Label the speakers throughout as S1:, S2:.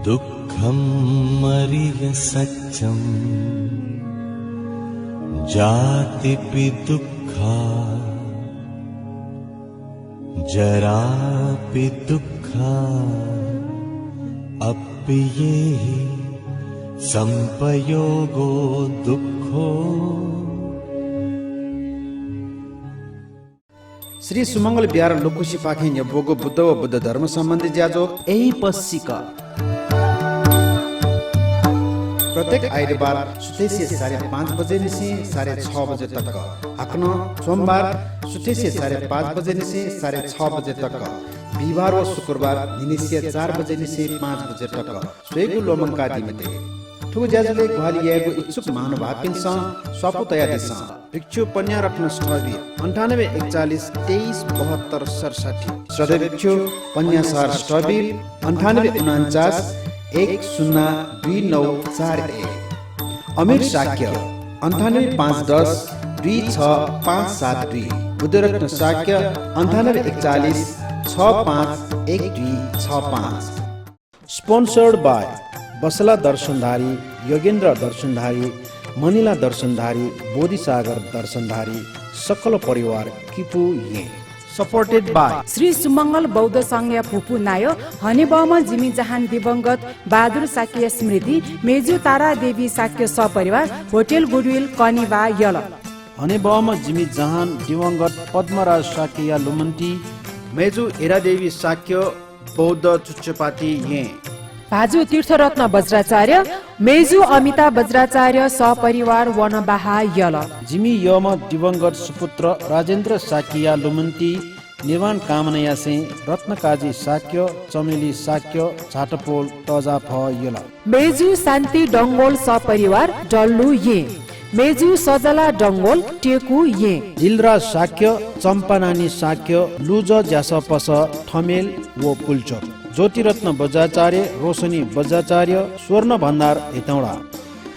S1: दुःखं मरिय सत्यं जातिपि दुःखा जरापि दुःखा अप्येहि संपयोगो दुःखो।
S2: श्री सुमंगल बिहार लोकुशी पाखे बोगो बुद्ध व बुद्ध धर्म सम्बन्धी ज्याजो यही पश्चिका प्रत्येक आइतबार सुतेसी 5:30 बजे निसी 6:30 बजे तक हकन सोमबार सुतेसी 5:30 बजे निसी 6:30 बजे तक बिहिबार व शुक्रबार निनिसिया 4 बजे निसी 5 बजे तक स्वेगु लोमंका दिमते ठुगु ज्याजोले ग्वालियाको इच्छुक महानुभावकिन्छ स्वापु तया दिस भिक्षु पन्या रत्न स्टबी 98 41 23 72 67 श्रद्धेय भिक्षु पन्या सर स्टबी 98 49 102941 अमीर शाक्य 98 510 26572 बुद्धरत्न शाक्य 98 41 651265 स्पोन्सर्ड बाय बसला दर्शनधारी योगेन्द्र दर्शनधारी मनिला दर्शनधारी बोधिसागर दर्शनधारी सकल परिवार किपु ये सपोर्टेड बाय
S3: श्री सुमंगल बौद्ध संघ फुपू नायो हनेबामा जिमी जहान दिवंगत बहादुर साक्य स्मृति मेजु तारा देवी साक्य सपरिवार होटल गुडविल कनिवा यल
S2: हनेबामा जिमी जहान दिवंगत पद्मराज साक्य लुमन्टी मेजु एरा देवी साक्य बौद्ध चुच्चपाती ये
S3: भाजु तीर्थरत्न वज्राचार्य मेजु अमिता वज्राचार्य सपरिवार वनबाहा यल
S2: जिमी यम दिवंगत सुपुत्र राजेन्द्र साकिया लुमन्ती निर्माण कामनाया से रत्नकाजी साक्य चमेली साक्य झाटपोल तजा फ यल
S3: मेजु शान्ति डंगोल सपरिवार डल्लु ये मेजु सजला डंगोल टेकु ये
S2: दिलराज साक्य चम्पानानी साक्य लुज ज्यास पस ठमेल वो पुल्चोक ज्योतिरत्न बज्राचार्य रोशनी बज्राचार्य स्वर्ण भण्डार हेटौडा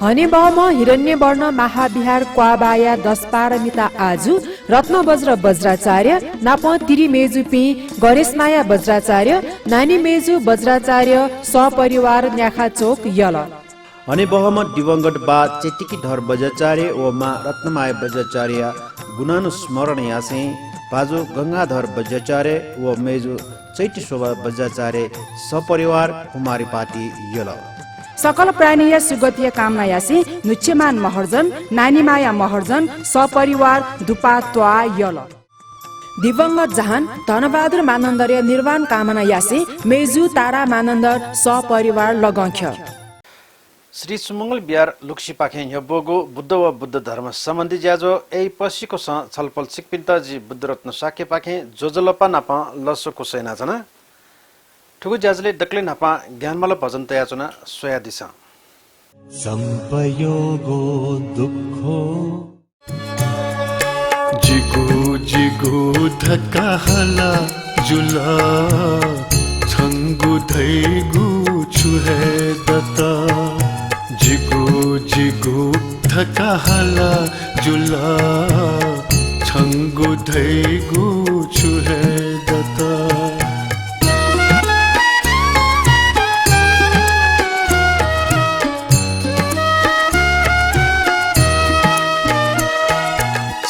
S3: हनेबाम हिरण्य वर्ण महाविहार क्वाबाया 10 पारमिता आजु रत्न वज्र वज्राचार्य नाप तिरी मेजु पि गणेशमाया वज्राचार्य नानी मेजु वज्राचार्य सपरिवार न्याखा चोक यल
S2: हनेबहम दिवंगत बा चेटिकी धर बज्राचार्य व मा रत्नमाया वज्राचार्य गुणानु स्मरण यासे बाजु गंगाधर वज्राचार्य व मेजु चैती शोभा वज्राचार्य सपरिवार कुमारी पाटी यल
S3: सकल प्राणीय सुगतीय कामना यासी नुच्यमान महर्जन नानीमाया महर्जन सपरिवार दुपा त्वा यल दिवंगत जहान धनबहादुर मानन्दर्य निर्वाण कामना यासी मेजु तारा मानन्दर सपरिवार लगंख्य
S2: श्री सुमंगल बिहार लुक्सी पाखे यबोगो बुद्ध व बुद्ध धर्म सम्बन्धी ज्याजो यही पसिको छलफल सिकपिन्ता जी बुद्ध रत्न साके पाखे जोजलपा नापा लसोको सेना छना ठुगु ज्याजले दक्ले नापा ज्ञानमल भजन तया चुना सोया दिशा
S1: संपयोगो दुःखो
S4: जिगु जिगु धक्का हला जुला छंगु धैगु छुहे दता जिगु जिगु धक्का हला जुला छंगु धैगु छुहे दता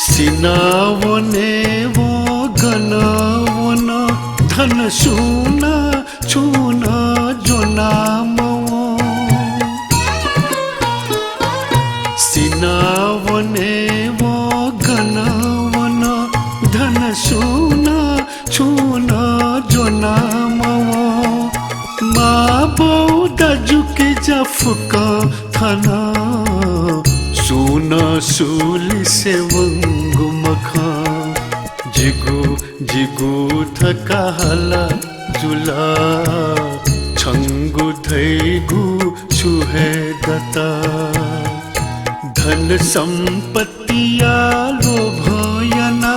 S4: सिनावने वो गनावन धन सुना छुना जो नाम सिनावने वो गनावन धन सुना छुना जो नाम माँ बौद्ध जुके जफका थाना सुना सूली से वंगु मखा जिगु जिगु थका हला जुला छंगु धैगु छुहे दता धन संपत्तिया लोभयना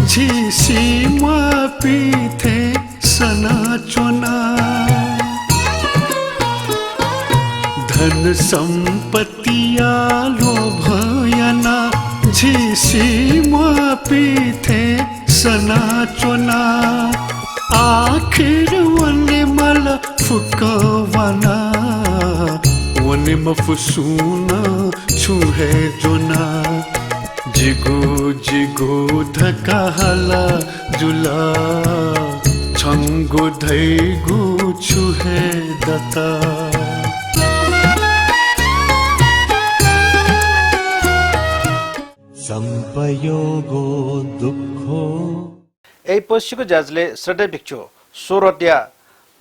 S4: झिसी मापी थे सना चुना धन संपत्तिया लोभयना झिसी मापी थे सना चुना आखिर वने मल hala fukawana wane mafusuna chuhe jona jigo jigo dhaka hala jula chango dhaigu chuhe data
S1: संपयोगो दुःखो
S2: এই পশিको जाजले श्रद्धे भिक्षु सोरट्या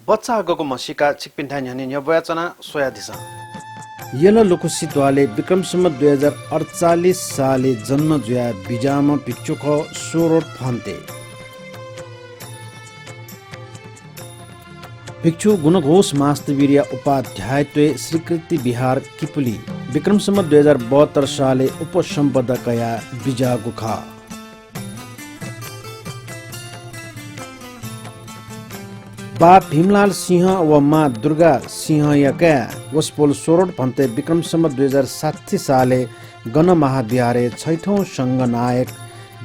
S2: बच्चा गको मसिका छिकपिन्ठा न्यानि न्यबयाचना सोया दिसा यलो लोकुसितवाले विक्रमसम्म 2048 साले जन्म जुया बिजाम भिक्षुको सोरट फन्ते भिक्षु गुणघोष मास्तवीर्य उपाध्यायत्वे स्वीकृति बिहार किपुली विक्रमसम्म 2072 साले उपसम्पदकया बिजा गुखा बा भीमलाल सिंह व माँ दुर्गा सिंह यका वसपोल सोरठ भन्ते विक्रमसम्म 2060 साले गण महाविहारे छैठौं संघ नायक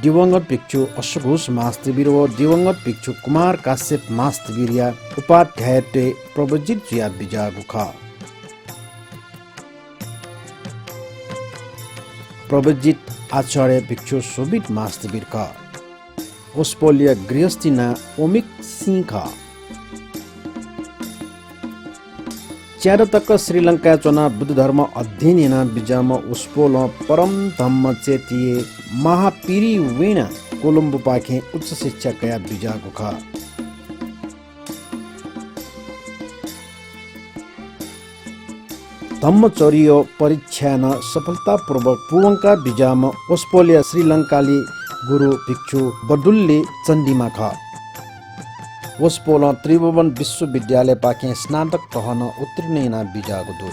S2: दिवंगत भिक्षु अशोघोष मास्तवीर व दिवंगत भिक्षु कुमार काश्यप मास्तवीर्य उपाध्यायत्वे प्रवजित जुया बिजा गुखा प्रवजित आचार्य भिक्षु शोभित मास्तवीर का ओस्पोलिया गृहस्थीना ओमिक सिंह च्यारतक श्रीलंका चना बुद्ध धर्म अध्ययन बिजाम उस्पोल परम धम्म चेतिए महापीरी वेणा कोलम्बो पाखे उच्च शिक्षा कया बिजा गुखा धम्मचर्य परीक्षा न सफलतापूर्वक पुवंका बिजाम ओस्पोलिया श्रीलंकाली गुरु भिक्षु बडुल्ले चण्डीमा ख ओस्पोल त्रिभुवन विश्वविद्यालय पाखे स्नातक कहन उत्तीर्ण बिजागु दु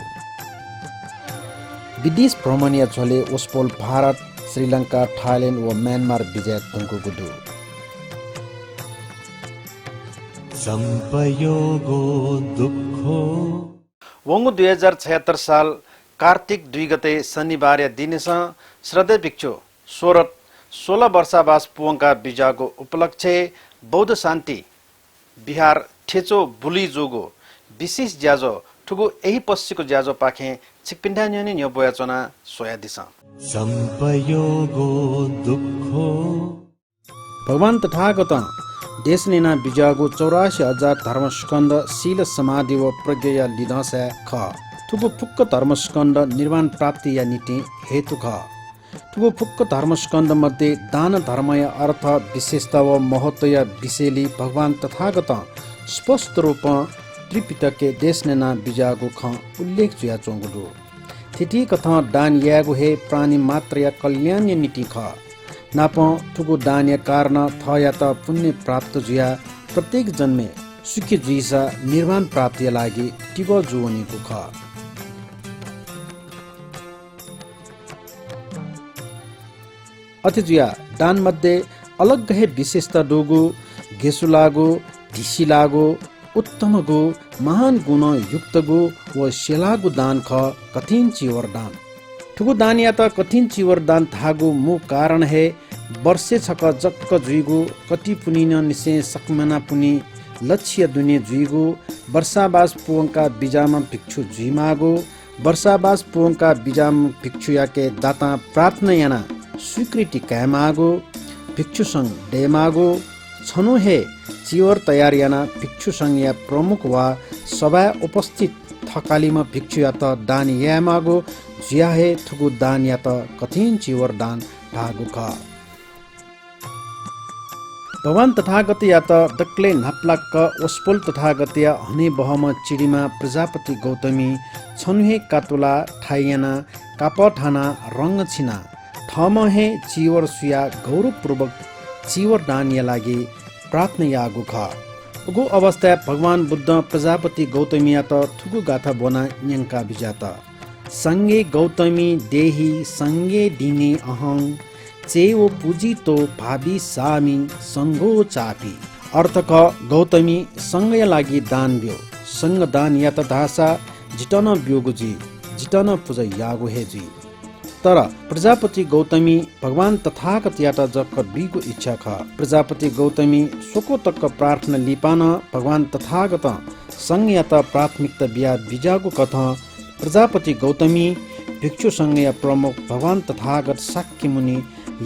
S2: विदेश भ्रमणीय झोले ओस्पोल भारत श्रीलंका थाइल्यान्ड व म्यानमार विजय तुङ्गु दु
S1: संपयोगो दुःखो
S2: वंगु 2076 साल कार्तिक 2 गते शनिबार दिनेस श्रद्धे भिक्षु सोरठ 16 वर्षावास पुवंका बिजाको उपलक्ष्य बौद्ध शान्ति बिहार ठेचो बुली जोगो विशेष ज्याजो ठुगु यही पश्चिको ज्याजो पाखे छिकपिन्ठा न्यानि न्यबयाचना सोया दिसा
S1: संपयोगो दुःखो
S2: भगवान तथागत देशनेना बिजागो 84,000 धर्मस्कन्द शील समाधि व प्रज्ञया लिदस ख ठुगु फुक्क धर्मस्कन्द निर्वाण प्राप्ति या नीति हेतु ख ठुगु फुक्क धर्मस्कन्द मध्ये दान धर्मय अर्थ विशेषता व महत्वय विषयली भगवान तथागत स्पष्ट रूप त्रिपिटके देशनेना बिजागो ख उल्लेख जुया चोंगुदु थिति कथा दान यागु हे प्राणी मात्र या कल्याण नीति ख नाप ठुगु दान या कारण थ या त पुण्य प्राप्त जुया प्रत्येक जन्मे सुखी जुइसा निर्वाण प्राप्ति लागि टिगो जुवनीको ख अतिजुया दान मध्ये अलग हे विशेषता डोगु घेसु लागु ढिसी लागु उत्तम गो महान गुण युक्त गो व शेलागु दान ख कठिन चिवर दान ठुगु दान या त कठिन चिवर दान थागु मु कारण हे वर्षे छक जक्क जुइगु कति पुनिन निसे सकमना पुनि लक्ष्य दुने जुइगु वर्षावास पुवंका बिजाम भिक्षु जुइमागु वर्षावास पुवंका बिजाम भिक्षु याके दाता प्रार्थना याना स्वीकृति कायमागो भिक्षु संघ डेमागो छनु हे चिवर तयार याना भिक्षु संघ या प्रमुख वा सभा उपस्थित थकालीमा भिक्षु या त दान यामागो जिया हे थुगु दान या त कठिन चिवर दान ढागु ख भगवान तथागत या त दक्ले नाप्लाक्क ओस्पोल तथागत या हने बहम चिडीमा प्रजापति गौतमी छनुहे कातुला ठाइयाना कापठाना रंग छिना थमहे चिवर सुया गौरवपूर्वक चिवर दानिया लागि प्रार्थना यागु ख उगु अवस्था भगवान बुद्ध प्रजापति गौतमी या त थुगु गाथा बोना न्यंका बिजाता संगे गौतमी देही संगे दिने अहं चेओ पूजितो भावी सामी संगो चापी अर्थ क गौतमी संगय लागि दान ब्यो संग दान या त धासा जिटन ब्योगुजी जिटन पूजा यागु हेजी तर प्रजापति गौतमी भगवान तथागत यात जक्क बिगु इच्छा ख प्रजापति गौतमी सोको तक्क प्रार्थना लिपान भगवान तथागत संज्ञा त प्राथमिकता बिया बिजाको कथा प्रजापति गौतमी भिक्षु संज्ञा प्रमुख भगवान तथागत शाक्य मुनि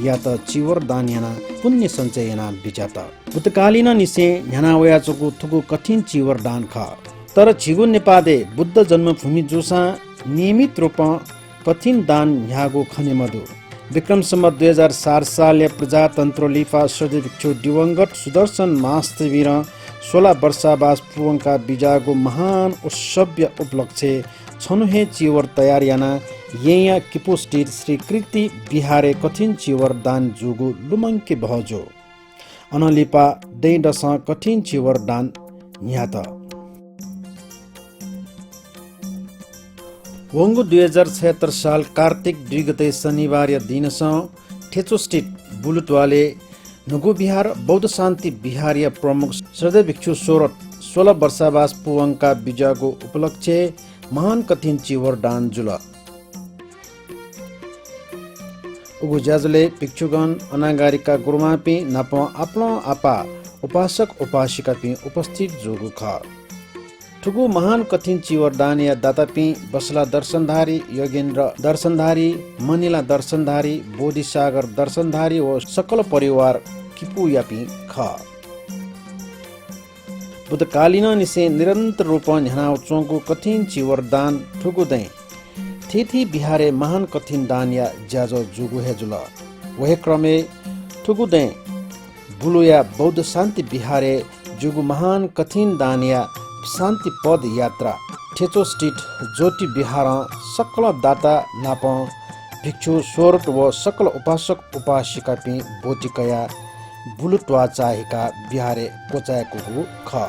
S2: या त चिवर दान याना पुण्य सञ्चय याना बिजात भूतकालीन निसे न्याना वयाचोको थुको कठिन चिवर दान ख तर छिगु नेपादे बुद्ध जन्मभूमि जोसा नियमित रूपमा कठिन दान न्यागो खने मधु विक्रम सम्वत 2004 साल प्रजातन्त्र लिफा सदे भिक्षु दिवंगत सुदर्शन मास्तवीर 16 वर्षावास पूर्वका बिजागो महान उत्सव्य उपलक्ष्य छनुहे चिवर तयार याना येया किपोस्टिर श्री कृति बिहारे कठिन चिवर दान जुगु लुमङ्के बहजो अनलिपा दैडस कठिन चिवर दान न्यात वंगु 2076 साल कार्तिक 2 गते शनिबार दिनस ठेचो स्थित बुलुटवाले नुगु बिहार बौद्ध शान्ति बिहारीय प्रमुख श्रद्धेय भिक्षु 16 वर्षावास पुवङका बिजाको उपलक्ष्य महान कठिन चिवर दान जुल उगु ज्याजुले भिक्षुगण अनागारिका गुरुमापी नाप आफ्नो आपा उपासक उपासिका पि उपस्थित जोगु ख ठुगु महान कठिन चिवर दान या दातापी बसला दर्शनधारी योगेन्द्र दर्शनधारी मनिला दर्शनधारी बोधिसागर दर्शनधारी व सकल परिवार किपु यापी ख बुद्धकालीन निसे निरन्तर रूपमा न्यानाउ चोंगु कठिन चिवर दान ठुगु दै थेथी बिहारे महान कठिन दान या ज्याजो जुगु हेजुल वहे क्रमे ठुगु दै बुलुया बौद्ध शान्ति बिहारे जुगु महान कठिन दान या शान्ति पद यात्रा ठेचो स्थित ज्योति बिहार सकल दाता नाप भिक्षु सोरट व सकल उपासक उपासिका पि बोटिकया बुलुटवा चाहेका बिहारे पोचाएको ख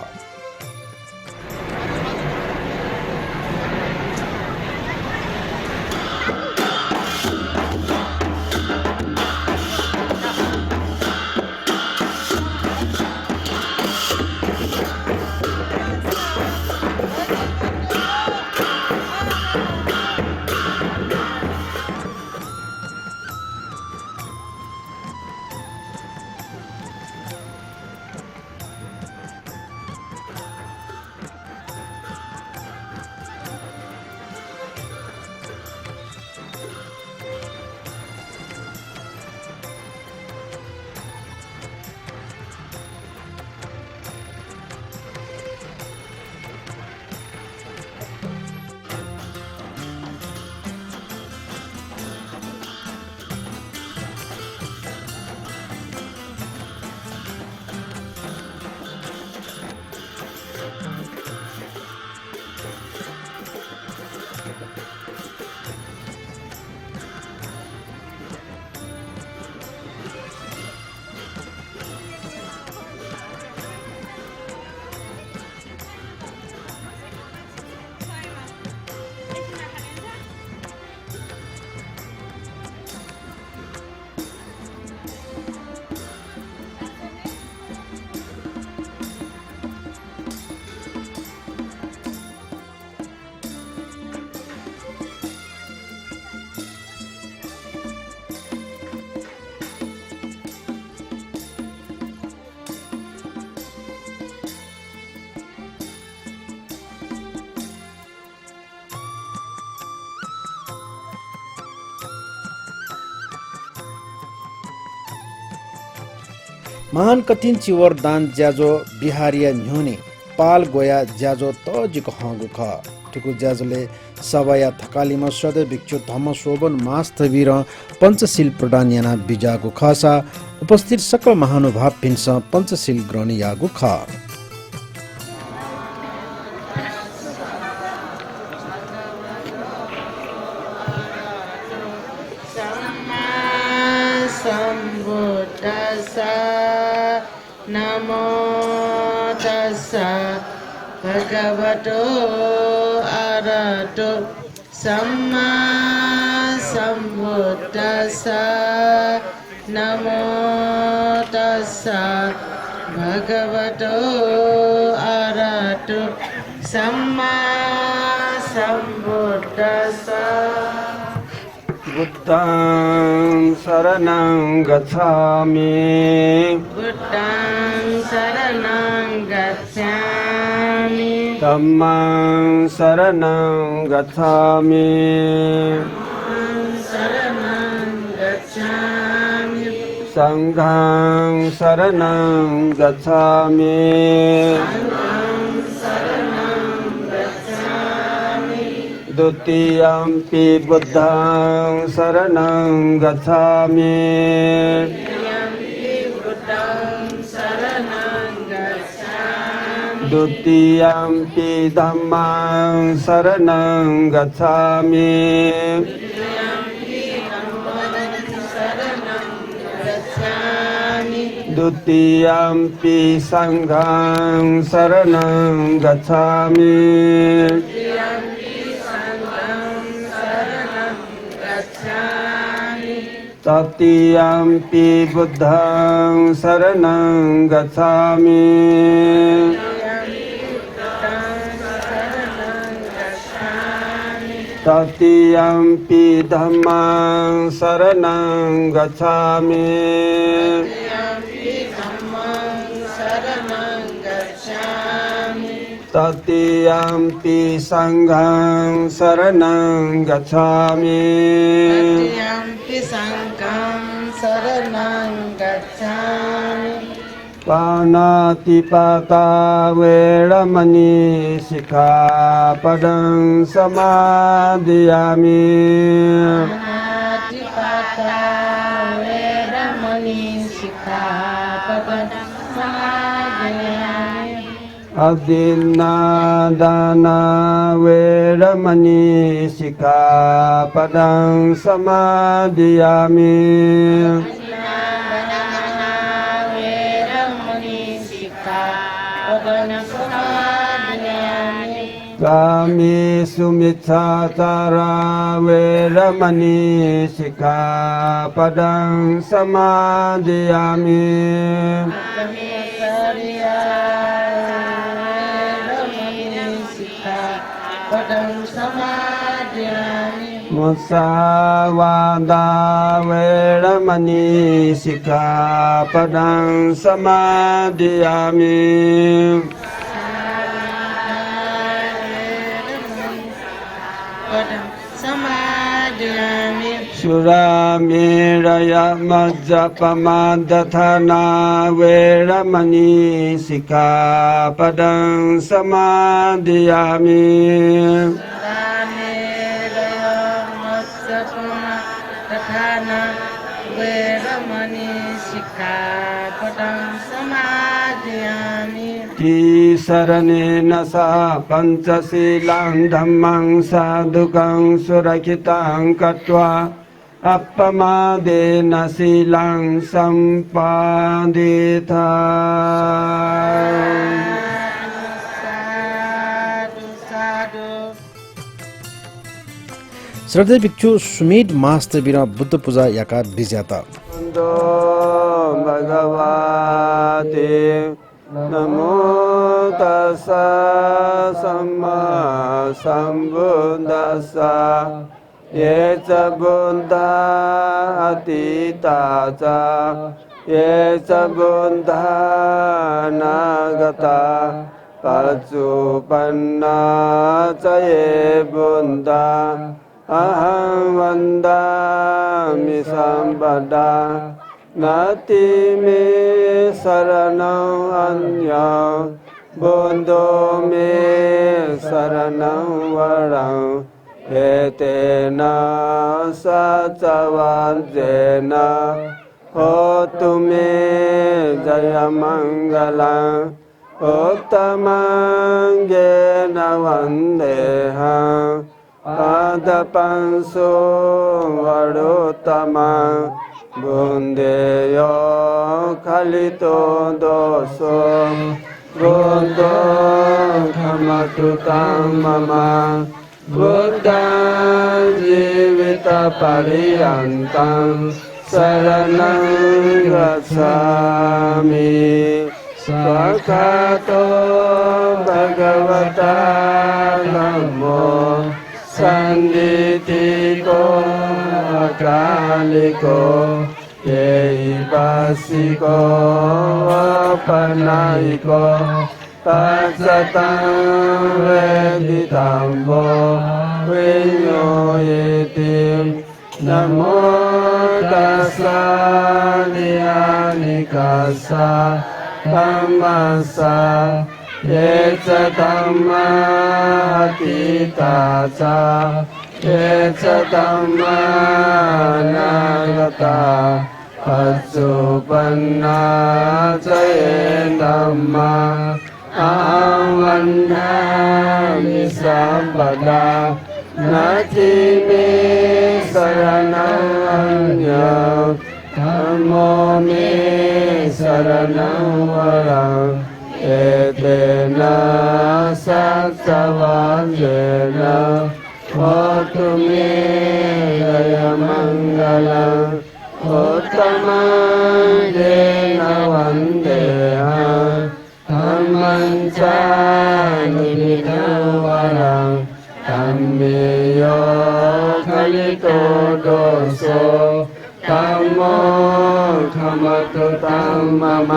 S2: महान कठिन चिवर दान ज्याजो बिहारिया न्योने पाल गोया ज्याजो तजिको हगु ख ठुकु ज्याजोले सवया थकालीमा सधैँ भिक्षु धम्म शोभन मास्थवीर पञ्चशील प्रदान याना बिजागु खसा उपस्थित सकल महानुभाव पिन्स पञ्चशील ग्रहण यागु ख
S5: नमो तस्सा भगवतो अरहतो सम्मा सम्बुद्दस्सा नमो तस्सा भगवतो अरहतो सम्मा सम्बुद्दस्सा
S6: Buddhaṃ saranam gacchāmi
S5: Buddhaṃ saranam gacchāmi
S6: Dhammāṃ saranam gacchāmi
S5: saranam gacchāmi
S6: Sanghāṃ saranam gacchāmi Dutiyampi Buddhaṃ saranam gacchāmi Dutiyampi Dhammāṃ saranam gacchāmi Dutiyampi Sanghāṃ saranam gacchāmi Tatiyampi Buddhaṃ saranam gacchāmi Tatiyampi Dhammāṃ saranam gacchāmi Tatiyampi Sanghāṃ saranam gacchāmi
S5: Tatiyampi Sangham saranam gacchāmi
S6: Pāṇātipātā Veramani Sikkhapadam Samadhiyāmi
S5: Pāṇātipātā Veramani Sikkhapadam samadhiyāmi
S6: Adinādāna Veramani Sikkhapadam Samadhiyāmi Kāmesu micchācara Veramani Sikkhapadam samadhiyāmi Musāvādā Veramani Sikkhapadam samadhiyāmi Suramiraya Majjapamadatthana Veramani Sikkhapadam samadhiyāmi Tisaranena sa pancasilang dhammang sadhukang surakitang katva appamadena silang sampadita.
S2: श्रद्धेय भिक्षु Sumit master बिना बुद्ध पूजा याका विजेता
S6: भगवते नमो तस्सा सम्मा सम्बुद्धस्सा ये च बुद्धा अतीता च ये च बुद्धा नागता पचुपन्ना च ये बुद्धा अहं वन्दामि सम्पदा नाति मे शरणं अन्यं बुद्धो मे शरणं वरं एतेन सचवाञ्चेन होतु मे जयमङ्गलम् उत्तमङ्गेन वन्देऽहम् पादपंसो वरोत्तमं बुन्देयो खलितो दोषो बुद्धो खमतु तं मम बुद्धं जीवितपर्यन्तं शरणं गच्छामि स्वकातो भगवता नमो Sanditiko कालिको एवासिको अपनाइको तत्सतं वेदितं वो विඤ्ඤोयति नमो तस्सा नियानिकस्सा धम्मस्सा ये च धम्मा अतीता च ये च धम्मा अनागता पच्चुपन्ना च ये धम्मा अहं वन्दामि सर्वदा नास्ति मे शरणं अन्यः धम्मो मे शरणं वरम् एतेन सत्सवादेन होतु मे जयमङ्गलम् उत्तमं वन्देऽहं धम्मं च निधिं वरम् धम्मेयो खलितो दोषो धम्मो खमतु तं मम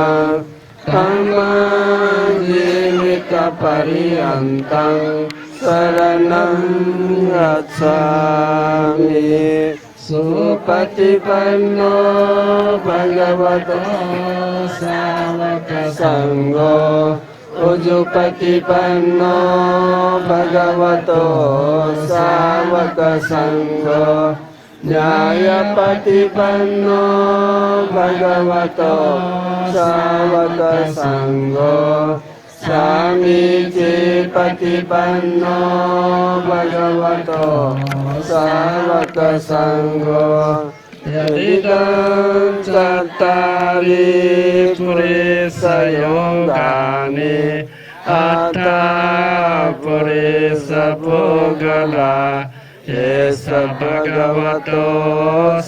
S6: धम्मं जीवितपर्यन्तं शरणं गच्छामि सुपतिपन्नो भगवतो सावकसङ्घो उजुपतिपन्नो भगवतो सावकसङ्घो न्यायपतिपन्नो भगवतो सावकसङ्घो स्वामीजी पतिपन्नो भगवतो सावकसङ्घो यदिदं चत्तारि पुरेशयोगानि अथा पुरेशभोगला एष भगवतो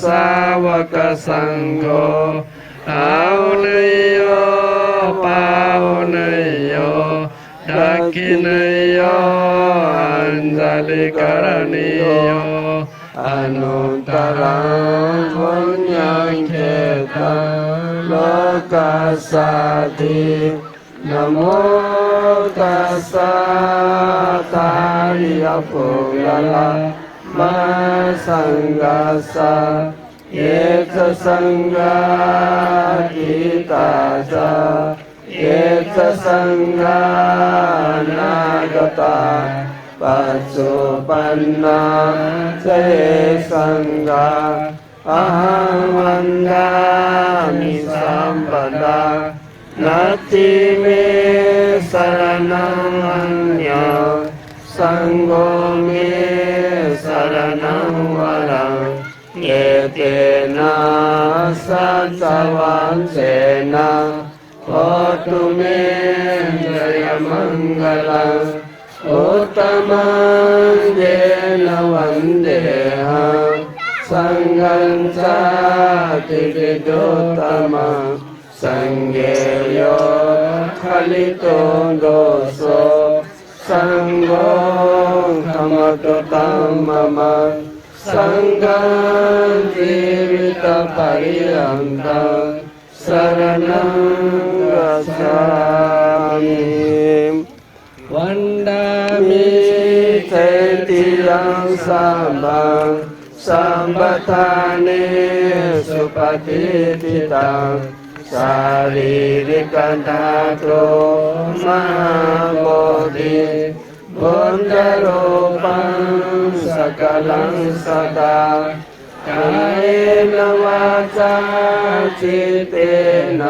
S6: सावकसङ्घो आउनयो पाउनयो दक्षिणयो अञ्जलिकरणीयो अनुत्तरं पुण्यं खेतं लोकसाधि नमो तस्सा तार्यपुगला संगसा ये च संगातीता च ये च संगानागता पच्चुपन्ना च ये संगा अहं वन्दामि सर्वदा नास्ति मे शरणं अन्यः संगो मे शरणं वरम् एतेन सत्सवांसेन होतु मे जयमङ्गलम् उत्तमं वन्देऽहं सङ्घं च त्रिविधोत्तमम् सङ्गेयो खलितो दोषो सङ्गो खमतु तं मम सङ्गं जीवितपर्यन्तं शरणं गच्छामि वन्दामि चैत्यं साम्बं सम्बथाने सुपतिथितं शारीरिकधात्रो महाबोधि बुद्धरूपं सकलं सदा कायेन वाचा चित्तेन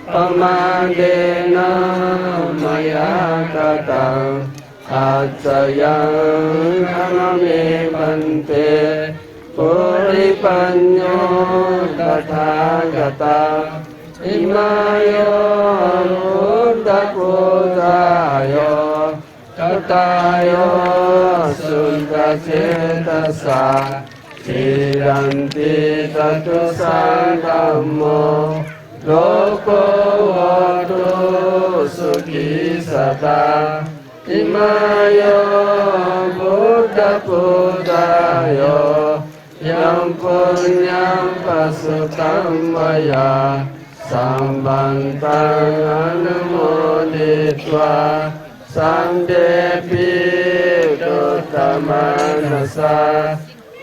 S6: प्रमादेन मया कृतम् आचयं मे भन्ते पूरिपन्यो तथागता इमायो बुद्धपूजायो कथायो शुद्धचेतसा चिरन्ति ततु धम्मो लोको होतु सुखी सदा इमायो बुद्धपूजायो यं punyam pasutam maya Sambantang anumoditva Samdepi Dotamanasa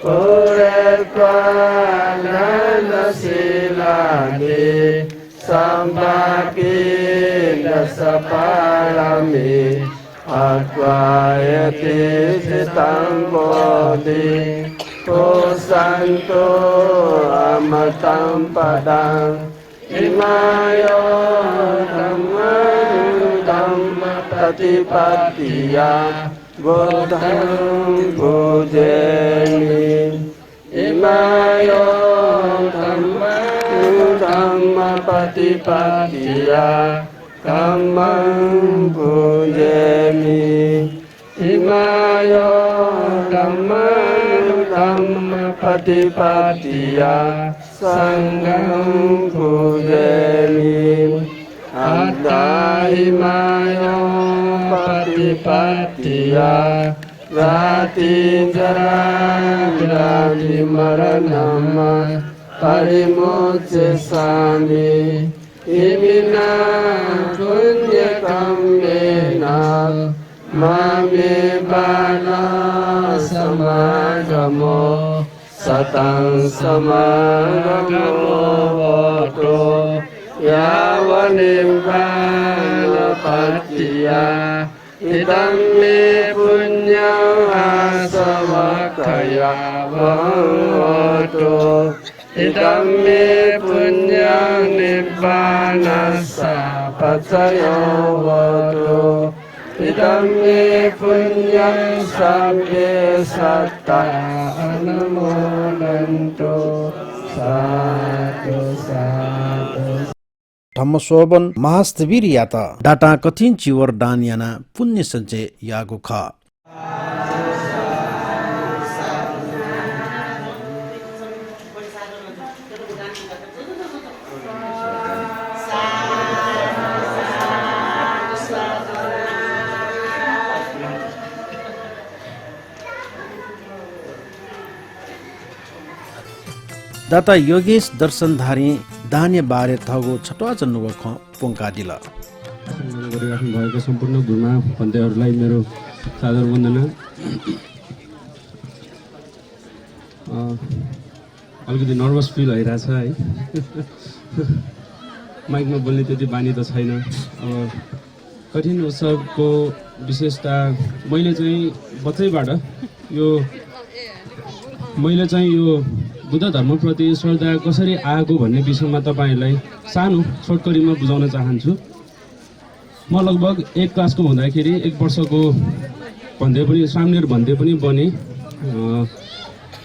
S6: Purekwa Nanasilani Sambaki Dasapalami Advayati Sitam Bodhi Kusanto Amatam Padang Imayo Dhamma Tatipatiya Buddham Pujemi Imayo Dhamma Tatipatiya Dhammam Pujemi Imayo Dhamma Patipatiya Sangham Pujemi Atta Imayo Patipatiya Rati Jara Rati Maranama Parimocce Sami Imina Punya Kamena Mame Bala Samagamo Satang Samagamo Voto Yavanimbala Patiya Idam me Punya Asavakaya Voto Idam me Punya Nibbanasa Pacayo Voto Idam me punyam sabbe satta anumodanto sadhu sadhu
S2: धम्मशोभन Mahasthavir याता data कथिन चिवर दान याना पुण्य सञ्चय यागो ख दाता योगेश दर्शनधारी दान्य बारे थगो छटवा जन्नुको ख पोंका दिल
S7: गरिराख्नु भएको सम्पूर्ण गुरुमा पन्थीहरूलाई मेरो सादर वन्दना। अलिकति नर्भस फिल भइरहेछ है माइकमा बोल्ने त्यति बानी त छैन। अब कठिन उत्सवको विशेषता मैले चाहिँ यो बुद्ध धर्मप्रति श्रद्धा कसरी आएको भन्ने विषयमा तपाईँहरूलाई सानो छोटकरीमा बुझाउन चाहन्छु। म लगभग 1 क्लासको हुँदाखेरि 1 वर्षको भन्दै पनि सामनेर भन्दै पनि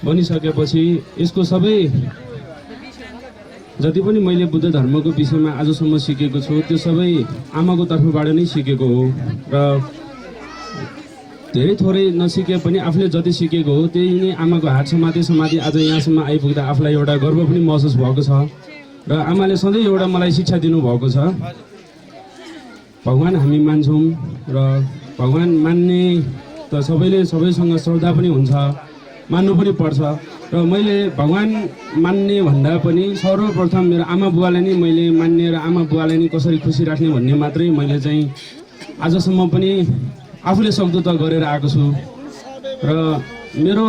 S7: बनिसकेपछि यसको सबै जति पनि मैले बुद्ध धर्मको विषयमा आजसम्म सिकेको छु त्यो सबै आमाको तर्फबाट नै सिकेको हो र धेरै थोरै नसिके पनि आफूले जति सिकेको हो त्यही नै आमाको हात समाती आज यहाँसम्म आइपुग्दा आफूलाई एउटा गर्व पनि महसुस भएको छ र आमाले सधैँ एउटा मलाई शिक्षा दिनुभएको छ। भगवान हामी मान्छौँ र भगवान मान्ने त सबैसँग श्रद्धा पनि हुन्छ, मान्नु पनि पर्छ र मैले भगवान मान्ने भन्दा पनि सर्वप्रथम मेरो आमा बुवालाई नै मैले मान्ने र आमा बुवालाई नै कसरी खुसी राख्ने भन्ने मात्रै मैले चाहिँ आजसम्म पनि आफूले सक्दो त गरेर आएको छु र मेरो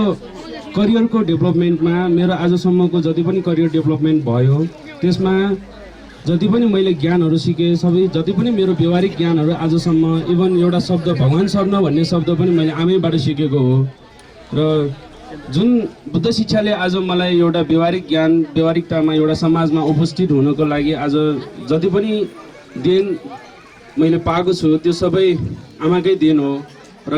S7: करियरको डेभलपमेन्टमा मेरो आजसम्मको जति पनि करियर डेभलपमेन्ट भयो त्यसमा जति पनि मैले ज्ञानहरू सिकेँ सबै जति पनि मेरो व्यवहारिक ज्ञानहरू आजसम्म इभन एउटा शब्द भगवान सर्न भन्ने शब्द पनि मैले आमैबाट सिकेको हो र जुन बुद्ध शिक्षाले आज मलाई एउटा व्यवहारिकतामा एउटा समाजमा उपस्थित हुनको लागि आज जति पनि देन मैले पाएको छु त्यो सबै आमाकै देन हो र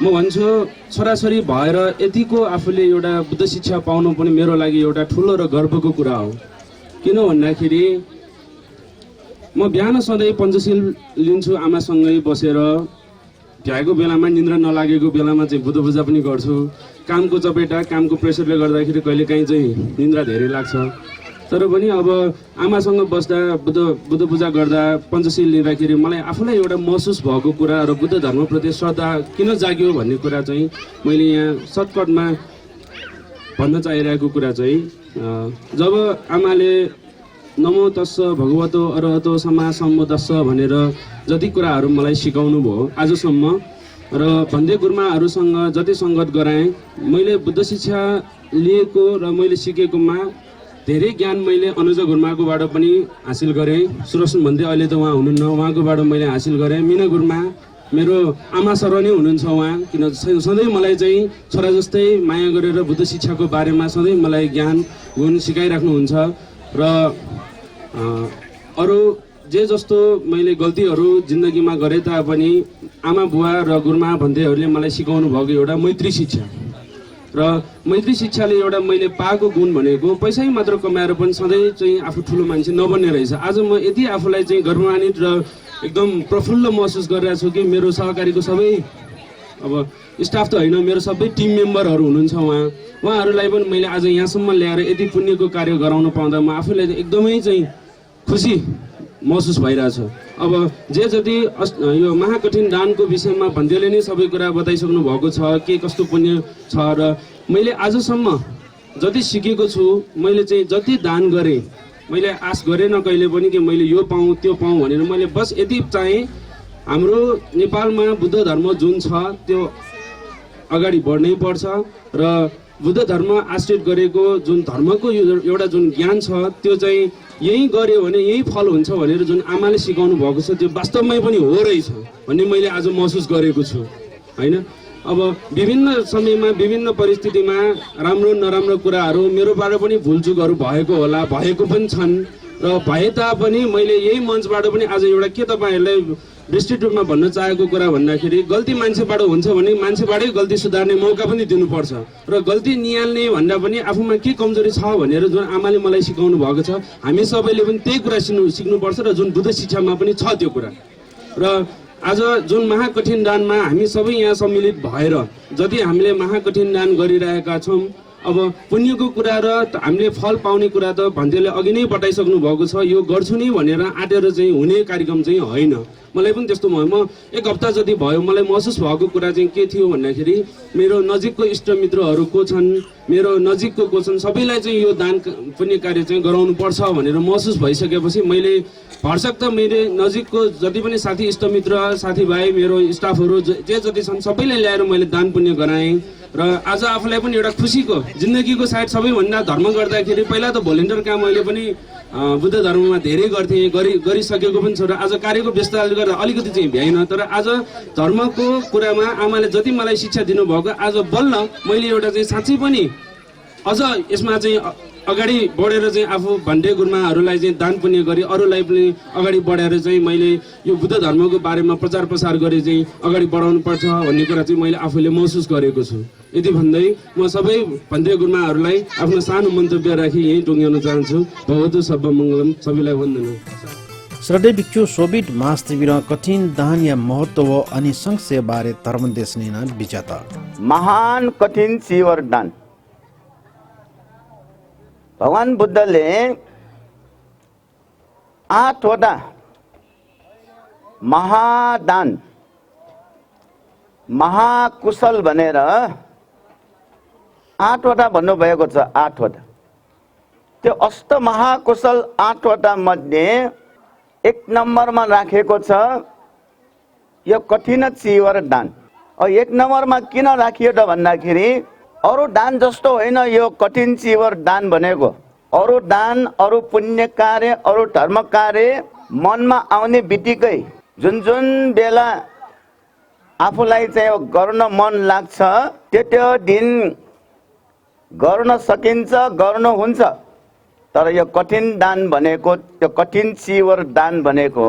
S7: म भन्छु छोराछोरी भएर यतिको आफूले एउटा बुद्ध शिक्षा पाउनु पनि मेरो लागि एउटा ठुलो र गर्वको कुरा हो। किन भन्दाखेरि म बिहान सधैँ पञ्चशील लिन्छु आमासँगै बसेर, भ्याएको बेलामा निन्द्रा नलागेको बेलामा चाहिँ बुद्ध पूजा पनि गर्छु। कामको चपेटा कामको प्रेसरले गर्दाखेरि कहिलेकाहीँ चाहिँ निन्द्रा धेरै लाग्छ, तर पनि अब आमासँग बस्दा बुद्ध पूजा गर्दा पञ्चशील लिँदाखेरि मलाई आफूलाई एउटा महसुस भएको कुरा र बुद्ध धर्मप्रति श्रद्धा किन जाग्यो भन्ने कुरा चाहिँ मैले यहाँ सर्टकटमा भन्न चाहिरहेको कुरा चाहिँ जब आमाले नमो तस्स भगवतो अरहतो सम्मा सम्बुद्धस्स भनेर जति कुराहरू मलाई सिकाउनु भयो आजसम्म र भन्दै गुरुमाहरूसँग जति सङ्गत गराएँ मैले बुद्ध शिक्षा लिएको र मैले सिकेकोमा धेरै ज्ञान मैले अनुज गुरुमाकोबाट पनि हासिल गरेँ। सुरसन भन्दै अहिले त उहाँ हुनुहुन्न, उहाँकोबाट मैले हासिल गरेँ। मिना गुरुमा मेरो आमा सर नै हुनुहुन्छ उहाँ, किन सधैँ मलाई चाहिँ छोरा जस्तै माया गरेर बुद्ध शिक्षाको बारेमा सधैँ मलाई ज्ञान गुण सिकाइराख्नुहुन्छ र अरू जे जस्तो मैले गल्तीहरू जिन्दगीमा गरे तापनि आमा बुवा र गुरुमा भन्दैहरूले मलाई सिकाउनु भएको एउटा मैत्री शिक्षा र मैत्री शिक्षाले एउटा मैले पाएको गुण भनेको पैसै मात्र कमाएर पनि सधैँ चाहिँ आफू ठुलो मान्छे नबन्ने रहेछ। आज म यति आफूलाई चाहिँ गर्वान्वित र एकदम प्रफुल्ल महसुस गरिरहेको छु कि मेरो सहकारीको सबै अब स्टाफ त होइन, मेरो सबै टिम मेम्बरहरू हुनुहुन्छ उहाँहरूलाई पनि मैले आज यहाँसम्म ल्याएर यति पुण्यको कार्य गराउन पाउँदा म आफूलाई एकदमै चाहिँ खुसी महसुस भइरहेछ। अब जे जति यो महाकठिन दानको विषयमा भन्दैले नै सबै कुरा बताइसक्नु भएको छ के कस्तो पुण्य छ र मैले आजसम्म जति सिकेको छु मैले चाहिँ जति दान गरेँ मैले आश गरेन कहिले पनि कि मैले यो पाऊँ त्यो पाऊँ भनेर। मैले बस यति चाहेँ हाम्रो नेपालमा बुद्ध धर्म जुन छ त्यो अगाडि बढ्नै पर्छ र बुद्ध धर्म आश्रित गरेको जुन धर्मको एउटा जुन ज्ञान छ त्यो चाहिँ यही गर्यो भने यही फल हुन्छ भनेर जुन आमाले सिकाउनु भएको छ त्यो वास्तवमै पनि हो रहेछ भन्ने मैले आज महसुस गरेको छु हैन। अब विभिन्न समयमा विभिन्न परिस्थितिमा राम्रो नराम्रो कुराहरू मेरोबाट पनि भुलचुकहरू भएको होला, भएको पनि छन् र भए तापनि मैले यही मञ्चबाट पनि आज एउटा के तपाईँहरूलाई विस्तृत रूपमा भन्न चाहेको कुरा भन्दाखेरि गल्ती मान्छेबाट हुन्छ भने मान्छेबाटै गल्ती सुधार्ने मौका पनि दिनुपर्छ र गल्ती निहाल्ने भन्दा पनि आफूमा के कमजोरी छ भनेर जुन आमाले मलाई सिकाउनु भएको छ हामी सबैले पनि त्यही कुरा सिक्नुपर्छ र जुन बुद्ध शिक्षामा पनि छ त्यो कुरा। र आज जुन महाकठिन दानमा हामी सबै यहाँ सम्मिलित भएर जति हामीले महाकठिन दान गरिरहेका छौँ अब पुण्यको कुरा र हामीले फल पाउने कुरा त भन्दैले अघि नै बताइसक्नु भएको छ। यो गर्छु नि भनेर आँटेर चाहिँ हुने कार्यक्रम चाहिँ होइन। मलाई पनि त्यस्तो भयो। म एक हप्ता जति भयो मलाई महसुस भएको कुरा चाहिँ के थियो भन्दाखेरि मेरो नजिकको इष्टमित्रहरू को छन्, मेरो नजिकको को छन्, सबैलाई चाहिँ यो दान पुण्य कार्य चाहिँ गराउनु पर्छ भनेर महसुस भइसकेपछि मैले भरसक त मेरो नजिकको जति पनि साथी इष्टमित्र साथीभाइ मेरो स्टाफहरू जे जति छन् सबैलाई ल्याएर मैले दान पुण्य गराएँ र आज आफूलाई पनि एउटा खुसीको जिन्दगीको सायद सबैभन्दा धर्म गर्दाखेरि पहिला त भोलिन्टियर काम मैले पनि बुद्ध धर्ममा धेरै गर्थेँ गरिसकेको पनि छ र आज कार्यको व्यस्तताले गर्दा अलिकति चाहिँ भ्याइन। तर आज धर्मको कुरामा आमाले जति मलाई शिक्षा दिनुभएको आज बल्ल मैले एउटा चाहिँ साँच्चै पनि अझ यसमा चाहिँ अगाडि बढेर चाहिँ आफू भन्डे गुरुमाहरूलाई चाहिँ दान पुण्य गरी अरूलाई पनि अगाडि बढाएर चाहिँ मैले यो बुद्ध धर्मको बारेमा प्रचार प्रसार गरी चाहिँ अगाडि बढाउनु पर्छ भन्ने कुरा चाहिँ मैले आफूले महसुस गरेको छु। यति भन्दै म सबै भन्डे गुरुमाहरूलाई आफ्नो सानो मन्तव्य राखी यहीँ टुङ्ग्याउन चाहन्छु। भगवतु सर्वमङ्गलम। सबैलाई वन्दना।
S2: श्रद्धेय भिक्षु सोबित मास्तिबिर कठिन दान या महत्व अनि संशय बारे धर्मदेशनेन विचाता
S8: महान कठिन चिवर दान। भगवान बुद्धले 8वटा महादान महाकुशल भनेर 8वटा भन्नुभएको छ। 8वटा त्यो अष्ट महाकुशल 8वटा मध्ये 1 नम्बरमा राखेको छ यो कठिन चिवर दान। 1 नम्बरमा किन राखियो त भन्दाखेरि अरू दान जस्तो होइन यो कठिन चिवर दान भनेको। अरू दान अरू पुण्य कार्य अरू धर्म कार्य मनमा आउने बित्तिकै जुन जुन बेला आफूलाई चाहिँ गर्न मन लाग्छ त्यो दिन गर्न सकिन्छ गर्न हुन्छ। तर यो कठिन दान भनेको त्यो कठिन चिवर दान भनेको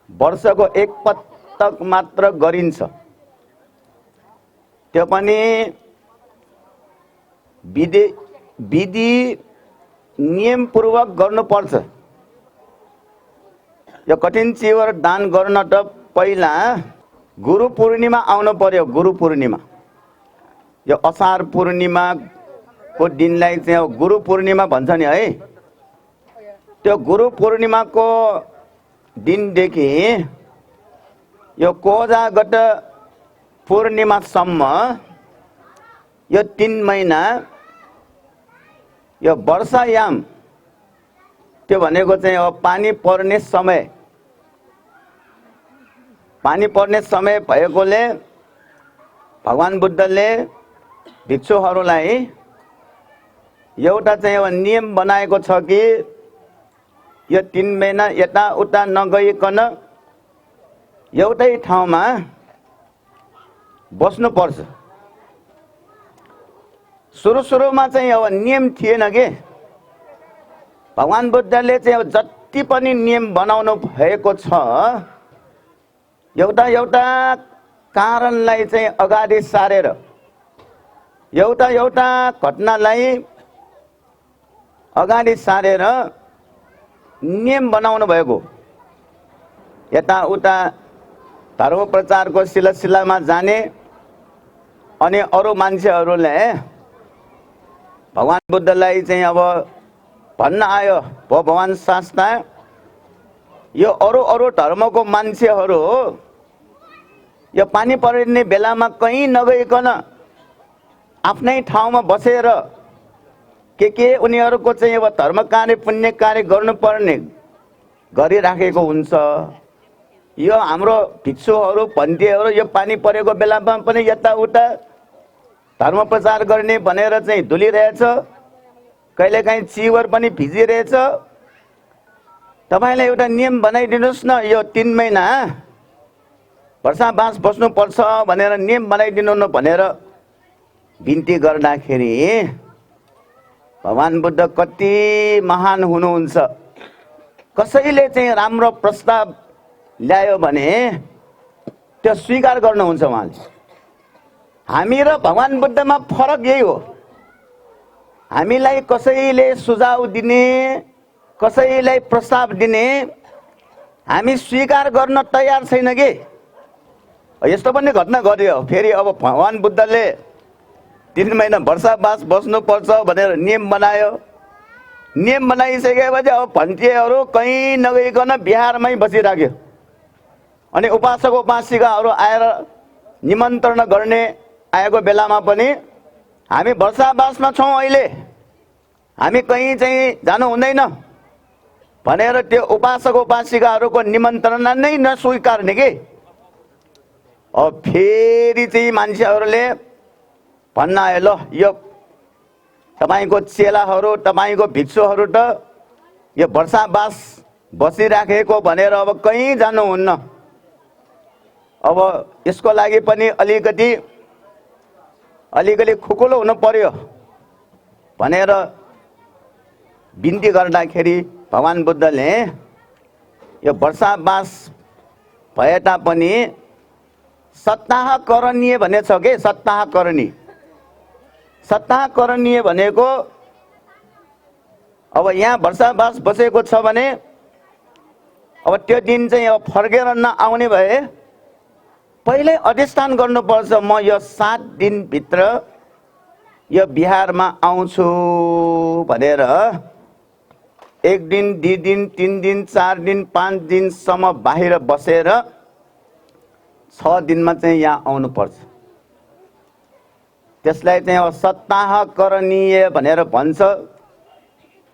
S8: वर्षको 1 पटक मात्र गरिन्छ। त्यो पनि विधि नियमपूर्वक गर्नुपर्छ। यो कठिन चिवर दान गर्न त पहिला गुरु पूर्णिमा आउनु पर्यो। गुरु पूर्णिमा यो असार पूर्णिमाको दिनलाई चाहिँ गुरु पूर्णिमा भन्छ नि है। त्यो गुरु पूर्णिमाको दिनदेखि यो कोजागत पूर्णिमासम्म यो 3 महिना यो वर्षायाम त्यो भनेको चाहिँ अब पानी पर्ने समय भएकोले भगवान बुद्धले भिक्षुहरूलाई एउटा चाहिँ अब नियम बनाएको छ कि यो 3 महिना यताउता नगइकन एउटै ठाउँमा बस्नुपर्छ। सुरुमा चाहिँ अब नियम थिएन के, भगवान बुद्धले चाहिँ अब जति पनि नियम बनाउनु भएको छ एउटा कारणलाई चाहिँ अगाडि सारेर एउटा घटनालाई अगाडि सारेर नियम बनाउनु भएको। यताउता धर्म प्रचारको सिलसिलामा जाने अनि अरू मान्छेहरूले भगवान बुद्धलाई चाहिँ अब भन्न आयो, भगवान शास्त्र यो अरू धर्मको मान्छेहरू यो पानी पर्ने बेलामा कहीँ नगइकन आफ्नै ठाउँमा बसेर के उनीहरूको चाहिँ अब धर्म कार्य पुण्य कार्य गर्नुपर्ने गरिराखेको हुन्छ। यो हाम्रो भिक्षुहरू भन्तीहरू यो पानी परेको बेलामा पनि यताउता धर्म प्रचार गर्ने भनेर चाहिँ डुलिरहेछ, कहिलेकाहीँ चिवर पनि भिजिरहेछ। तपाईले एउटा नियम बनाइदिनुस् न, यो 3 महिना वर्षावास बस्नुपर्छ भनेर नियम बनाइदिनु न भनेर बिन्ती गर्दाखेरि भगवान बुद्ध कति महान हुनुहुन्छ। कसैले चाहिँ राम्रो प्रस्ताव ल्यायो भने त्यो स्वीकार गर्नुहुन्छ उहाँले। हामी र भगवान बुद्धमा फरक यही हो, हामीलाई कसैले सुझाव दिने कसैलाई प्रस्ताव दिने हामी स्वीकार गर्न तयार छैन के। यस्तो पनि घटना गर्यो, फेरि अब भगवान बुद्धले 3 महिना वर्षावास बस्नुपर्छ भनेर नियम बनायो। नियम बनाइसकेपछि अब भन्तीहरू कहीँ नगइकन बिहारमै बसिराख्यो। अनि उपासक उपासिकाहरू आएर निमन्त्रण गर्ने आएको बेलामा पनि हामी वर्षावासमा छौँ, अहिले हामी कहीँ चाहिँ जानु हुँदैन भनेर त्यो उपासक उपासिकाहरूको निमन्त्रणा नै नस्वीकार्ने के। अब फेरि चाहिँ मान्छेहरूले भन्न आयो, ल यो तपाईको चेलाहरू तपाईको भिक्षुहरू त यो वर्षावास बसिराखेको भनेर अब कहीँ जानुहुन्न। अब यसको लागि पनि अलिकति खुकुलो हुनु पर्यो भनेर बिन्ती गर्दाखेरि भगवान बुद्धले यो वर्षावास भए तापनि सप्ताह करणीय भन्ने छ के। सप्ताह करणीय भनेको अब यहाँ वर्षावास बसेको छ भने अब त्यो दिन चाहिँ अब फर्केर नआउने भए पहिले अधिष्ठान गर्नुपर्छ, म यो 7 दिनभित्र यो बिहारमा आउँछु भनेर 1 दिन 2 दिन 3 दिन 4 दिन 5 दिनसम्म बाहिर बसेर 6 दिनमा चाहिँ यहाँ आउनुपर्छ। त्यसलाई चाहिँ अब सप्ताह करणीय भनेर भन्छ।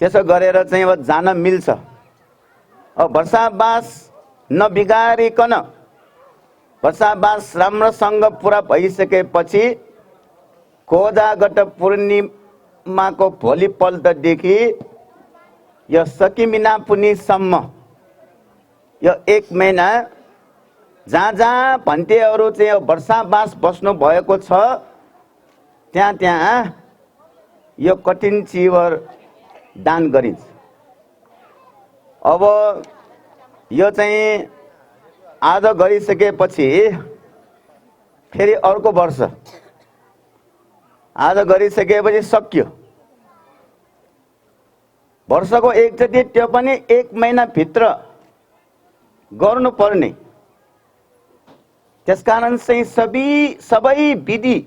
S8: त्यसो गरेर चाहिँ अब जान मिल्छ। अब वर्षावास नबिगारिकन वर्षावास राम्रोसँग पुरा भइसकेपछि कोजागत पूर्णिमाको भोलिपल्टदेखि यो सकिमिना पुनिसम्म यो 1 महिना जहाँ भन्तेहरू चाहिँ वर्षावास बस्नु भएको छ त्यहाँ यो कठिन चिवर दान गरिन्छ। अब यो चाहिँ आज गरिसकेपछि फेरि अर्को वर्ष आज गरिसकेपछि सक्यो। वर्षको एकचोटि त्यो पनि 1 महिनाभित्र गर्नुपर्ने। त्यसकारण चाहिँ सबै विधि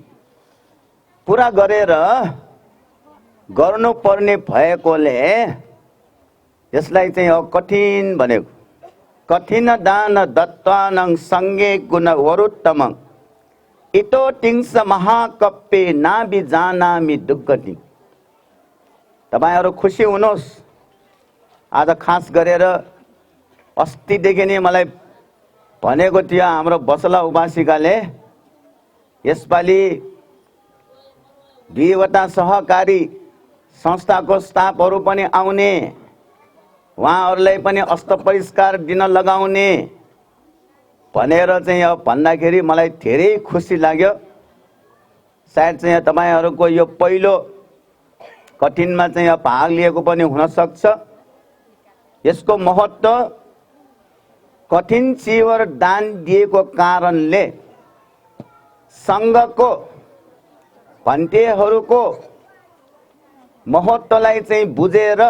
S8: पुरा गरेर गर्नुपर्ने भएकोले यसलाई चाहिँ कठिन भनेको। कठिन दान दत्तानं संगे गुण वरुत्तमं इतो टिङ्स महाकप्पे नाबि जानामि दुःखति। तपाईहरु खुसी हुनुहोस्। आज खास गरेर अस्तिदेखि नै मलाई भनेको थियो हाम्रो बसला उपासिकाले यसपालि 2वटा सहकारी संस्थाको स्टाफहरु पनि आउने, उहाँहरुलाई पनि अष्टपरिष्कार दिन लगाउने भनेर चाहिँ अब भन्दाखेरि मलाई धेरै खुसी लाग्यो। सायद चाहिँ तपाईहरुको यो पहिलो कठिनमा चाहिँ भाग लिएको पनि हुन सक्छ। यसको महत्त्व कठिन चिवर दान दिएको कारणले संघको भन्टेहरूको महत्त्वलाई चाहिँ बुझेर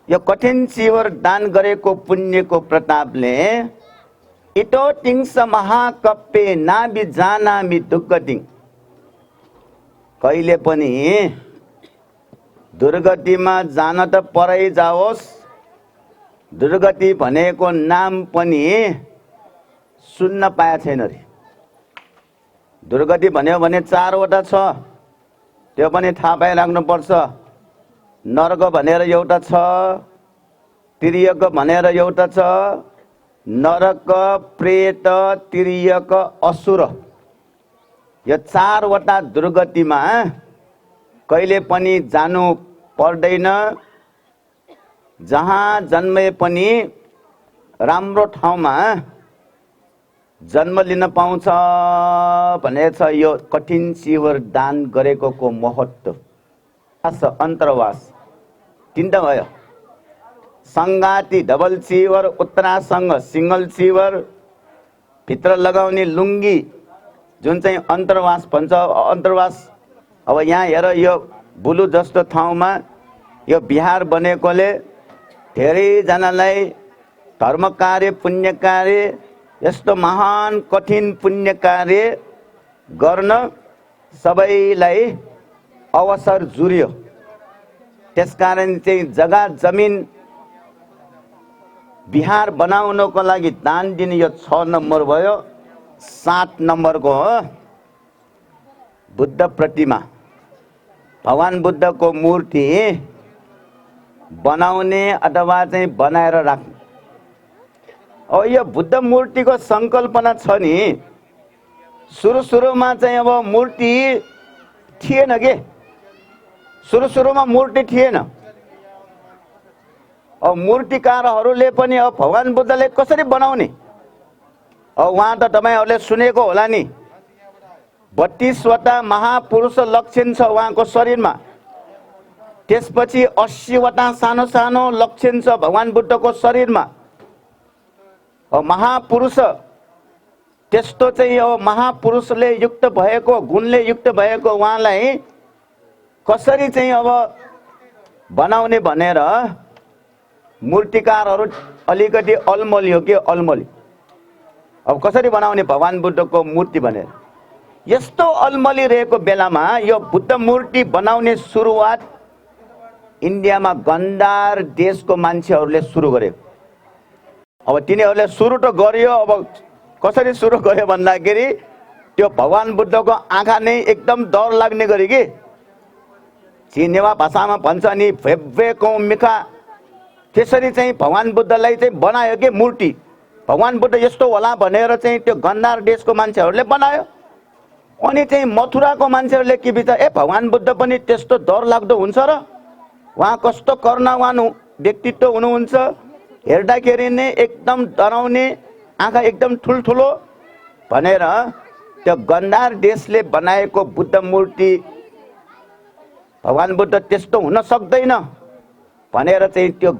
S8: यो कठिन चिवर दान गरेको पुण्यको प्रतापले इटो टिङ्स महाकप्पे नाबि जानामि दुःखतिङ। कहिले पनि दुर्गतिमा जान त परै जाओस्, दुर्गति भनेको नाम पनि सुन्न पाएको छैन रे। दुर्गति भन्यो भने 4वटा छ, त्यो पनि थाहा पाइराख्नुपर्छ। नरक भनेर एउटा छ, तिर्यक भनेर एउटा छ, नरक, प्रेत, तिर्यक, असुर, यो 4वटा दुर्गतिमा कहिले पनि जानु पर्दैन। जहाँ जन्मे पनि राम्रो ठाउँमा जन्म लिन पाउँछ भनेको छ। यो कठिन चिवर दान गरेको को महत्त्व। अन्तरवास 3टा भयो। संगाती डबल चिवर, उत्तरासंग सिंगल चिवर, भित्र लगाउने लुङ्गी जुन चाहिँ अन्तरवास भन्छ। अन्तरवास अब यहाँ हेर, यो बुलु जस्तो ठाउँमा यो बिहार बनेकोले धेरैजनालाई धर्म कार्य, पुण्य कार्य, यस्तो महान कठिन पुण्य कार्य गर्न सबैलाई अवसर जुर्यो। त्यसकारण चाहिँ जग्गा जमिन बिहार बनाउनको लागि दान दिने यो 6 नम्बर भयो। 7 नम्बरको हो बुद्ध प्रतिमा, भगवान बुद्धको मूर्ति बनाउने अथवा चाहिँ बनाएर राख्ने। अब यो बुद्ध मूर्तिको संकल्पना छ नि, सुरुमा चाहिँ अब मूर्ति थिएन के, सुरुमा मूर्ति थिएन। अब मूर्तिकारहरूले पनि अब भगवान बुद्धले कसरी बनाउने, अब उहाँ त तपाईहरुले सुनेको होला नि, 32वटा महापुरुष लक्षण छ उहाँको शरीरमा। त्यसपछि 80वटा सानो सानो लक्षण छ भगवान बुद्धको शरीरमा। अब महापुरुष त्यस्तो चाहिँ अब महापुरुषले युक्त भएको, गुणले युक्त भएको उहाँलाई कसरी चाहिँ अब बनाउने भनेर मूर्तिकारहरू अलिकति अलमली हो कि अलमली। अब कसरी बनाउने भगवान बुद्धको मूर्ति भनेर यस्तो अलमली रहेको बेलामा यो बुद्ध मूर्ति बनाउने सुरुवात इन्डियामा गन्धार देशको मान्छेहरूले सुरु गरे। अब तिनीहरूले सुरु त गर्यो। अब कसरी सुरु गर्यो भन्दाखेरि त्यो भगवान बुद्धको आँखा नै एकदम डर लाग्ने गरी कि चिनेवा भाषामा भन्छ नि फेब्रेको मिखा, त्यसरी चाहिँ भगवान बुद्धलाई चाहिँ बनायो कि मूर्ति। भगवान बुद्ध यस्तो होला भनेर चाहिँ त्यो गन्धार देशको मान्छेहरूले बनायो। अनि चाहिँ मथुराको मान्छेहरूले के विचार, ए भगवान बुद्ध पनि त्यस्तो डर लाग्दो हुन्छ र, उहाँ कस्तो करुणावान व्यक्तित्व हुनुहुन्छ, हेर्दाखेरि नै एकदम डराउने, आँखा एकदम ठुल्ठुलो भनेर त्यो गन्धार देशले बनाएको बुद्ध मूर्ति भगवान बुद्ध त्यस्तो हुन सक्दैन भनेर चाहिँ त्यो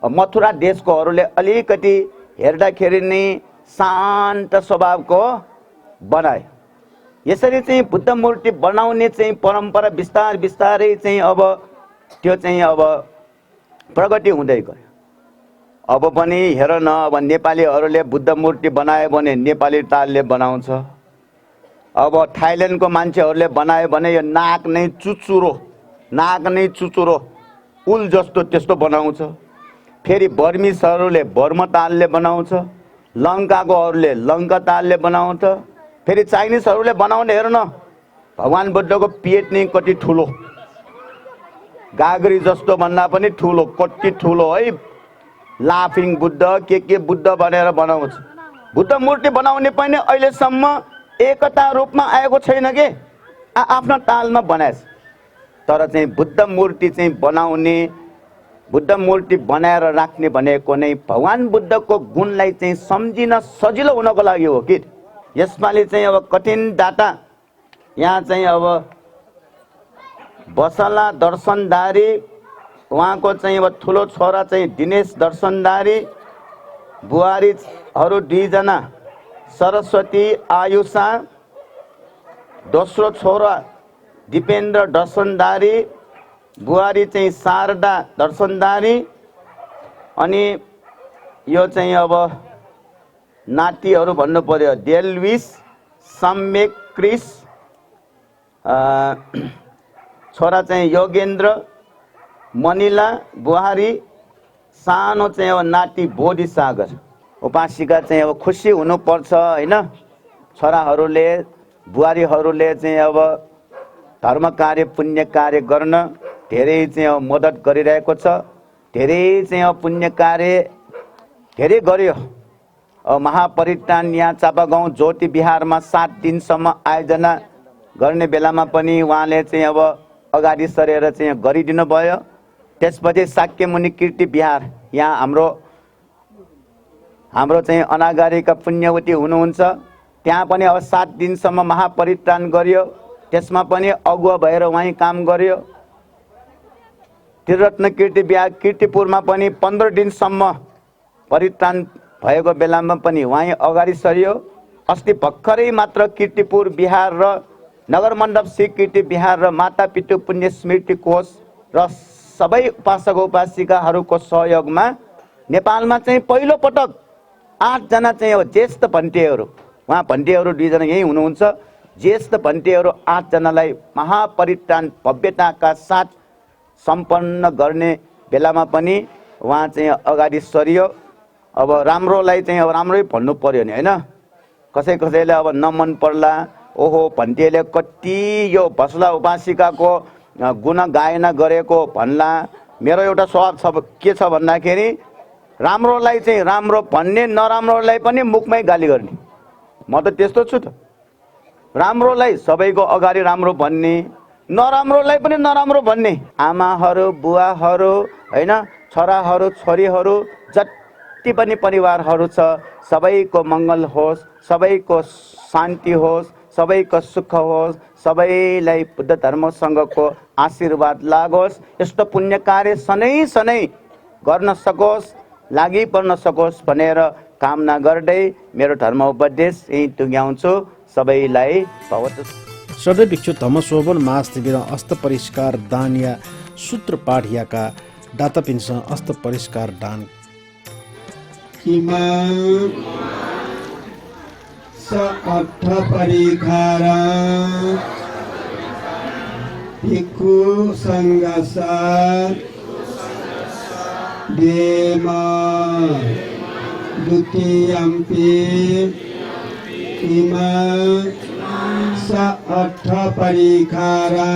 S8: मथुरा देशकोहरूले अलिकति हेर्दाखेरि नै शान्त स्वभावको बनाए। यसरी चाहिँ बुद्ध मूर्ति बनाउने चाहिँ परम्परा बिस्तार बिस्तारै चाहिँ अब त्यो चाहिँ अब प्रगति हुँदै गयो। अब पनि हेर न, अब नेपालीहरूले बुद्ध मूर्ति बनायो भने नेपाली तालले बनाउँछ। अब थाइल्यान्डको मान्छेहरूले बनायो भने यो नाक नै चुचुरो उल जस्तो त्यस्तो बनाउँछ। फेरि बर्मिसहरूले बर्म तालले बनाउँछ, लङ्काकोहरूले लङ्का तालले बनाउँछ, फेरि चाइनिजहरूले बनाउने हेर न, भगवान् बुद्धको पेट नै कति ठुलो, गागरी जस्तो भन्दा पनि ठुलो, कति ठुलो है। लाफिङ बुद्ध के बुद्ध भनेर बनाउँछ। बुद्ध मूर्ति बनाउने पनि अहिलेसम्म एकता रूपमा आएको छैन के, आफ्नो तालमा बनाएछ। तर चाहिँ बुद्ध मूर्ति चाहिँ बनाउने, बुद्ध मूर्ति बनाएर राख्ने भनेको नै भगवान् बुद्धको गुणलाई चाहिँ सम्झिन सजिलो हुनको लागि हो कि। यसपालि चाहिँ अब कठिन डाटा, यहाँ चाहिँ अब बसला दर्शनदारी, उहाँको चाहिँ अब ठुलो छोरा चाहिँ दिनेश दर्शनदारी, बुहारीहरू 2 जना सरस्वती आयुषा, दोस्रो छोरा दिपेन्द्र दर्शनदारी, बुहारी चाहिँ शारदा दर्शनदारी, अनि यो चाहिँ अब नातिहरू भन्नु पर्यो डेलविस, सम्यक क्रिस, छोरा चाहिँ योगेन्द्र, मनिला बुहारी, सानो चाहिँ अब नाति बोधिसागर। उपासिका चाहिँ अब खुसी हुनुपर्छ होइन। छोराहरूले बुहारीहरूले चाहिँ अब धर्म कार्य पुण्य कार्य गर्न धेरै चाहिँ अब मद्दत गरिरहेको छ। धेरै चाहिँ अब पुण्य कार्य धेरै गर्यो। महापरित्राण यहाँ चापागाउँ ज्योति बिहारमा 7 दिनसम्म आयोजना गर्ने बेलामा पनि उहाँले चाहिँ अब अगाडि सरेर चाहिँ गरिदिनु भयो। त्यसपछि शाक्यमुनि कीर्ति बिहार यहाँ हाम्रो चाहिँ अनागारीका पुण्यवती हुनुहुन्छ, त्यहाँ पनि अब 7 दिनसम्म महापरित्राण गरियो। त्यसमा पनि अगुवा भएर उहाँ काम गर्यो। त्रिरत्न कीर्ति बिहार कीर्तिपुरमा पनि 15 दिनसम्म परित्राण भएको बेलामा पनि उहाँ अगाडि सरियो। अस्ति भर्खरै मात्र कीर्तिपुर बिहार र नगर मण्डप श्री कीर्ति बिहार र माता पितृ पुण्य स्मृति कोष र सबै उपासक उपासिकाहरूको सहयोगमा नेपालमा चाहिँ पहिलो पटक 8 जना चाहिँ अब ज्येष्ठ भन्टेहरू, उहाँ भन्टेहरू 2 जना यही हुनुहुन्छ, ज्येष्ठ भन्टेहरू 8 जनालाई महापरित्राण भव्यताका साथ सम्पन्न गर्ने बेलामा पनि उहाँ चाहिँ अगाडि सरियो। अब राम्रोलाई चाहिँ अब राम्रै भन्नु पर्यो नि होइन। कसैले अब नमन पर्ला, ओहो भन्टेले कति यो भसला उपासिकाको गुण गायन गरेको भन्ला। मेरो एउटा स्वभाव छ के छ भन्दाखेरि राम्रोलाई चाहिँ राम्रो भन्ने, नराम्रोलाई पनि मुखमै गाली गर्ने। म त त्यस्तो छु त। राम्रोलाई सबैको अगाडि राम्रो भन्ने, नराम्रोलाई पनि नराम्रो भन्ने। आमाहरू बुवाहरू होइन, छोराहरू छोरीहरू जति पनि परिवारहरू छ सबैको मङ्गल होस्, सबैको शान्ति होस्, सबैको सुख होस्, सबैलाई बुद्ध धर्मसँगको आशीर्वाद लागोस्। यस्तो पुण्य कार्य सधैँ गर्न सकोस्, लागि पर्न सकोस् भनेर कामना गर्दै मेरो धर्म उपदेश यही टुङ्ग्याउँछु। सबैलाई भगवत
S2: सदै भिक्षु धम्मशोभन महास्थिविर अस्त परिष्कार दान या सूत्र पाठ याका दाता पिन्छ अस्त परिष्कार दान
S6: स अर्थ परिखारा भिक्षु संगसा देमा द्वितीयम्पि इमा स अर्थ परिखारा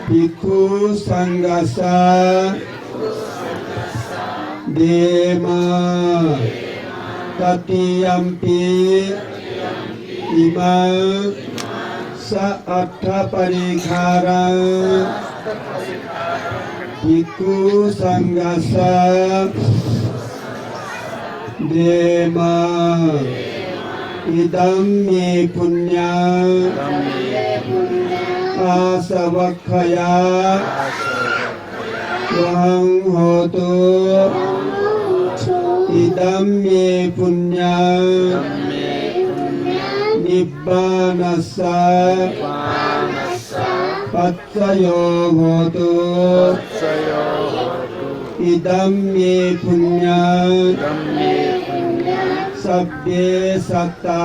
S6: भिक्षु संगसा देमा तृतीयम्पि इमा स अर्थ परिखारा भिक्षु संगसा देमा इदं मे पुण्या आसवक्षया त्वं होतु इदं मे पुण्या निब्बानस्सा पत्सयो होतु इदं मे पुण्या सब्बे सत्ता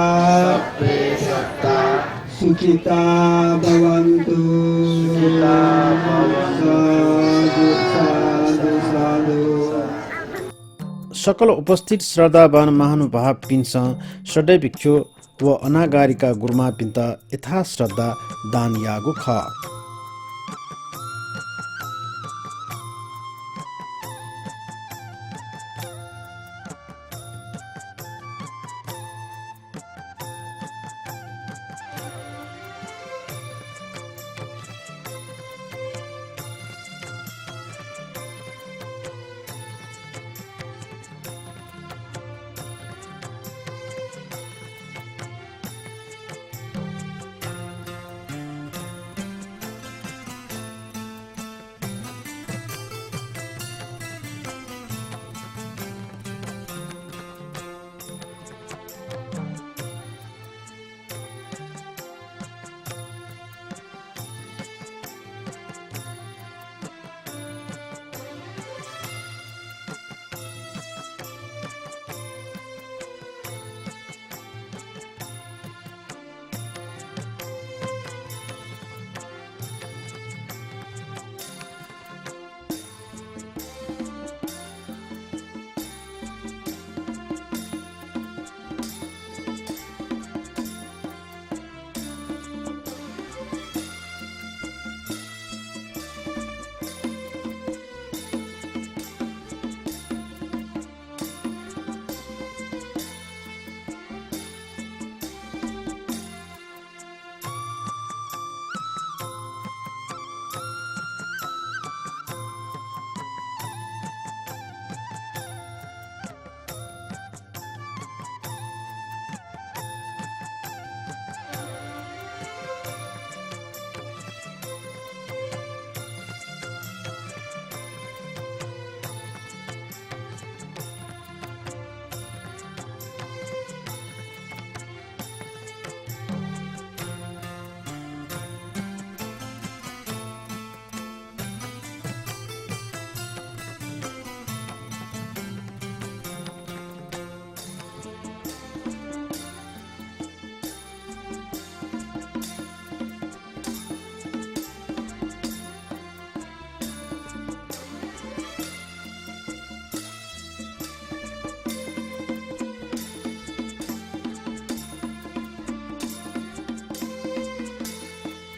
S6: सुखिता भवन्तु। साधु साधु साधु।
S2: सकल उपस्थित श्रद्धावान महानुभाव पिन्छ सडै भिक्षु व अनागारिका गुरुमा पिन्त यथा श्रद्धा दान यागु ख।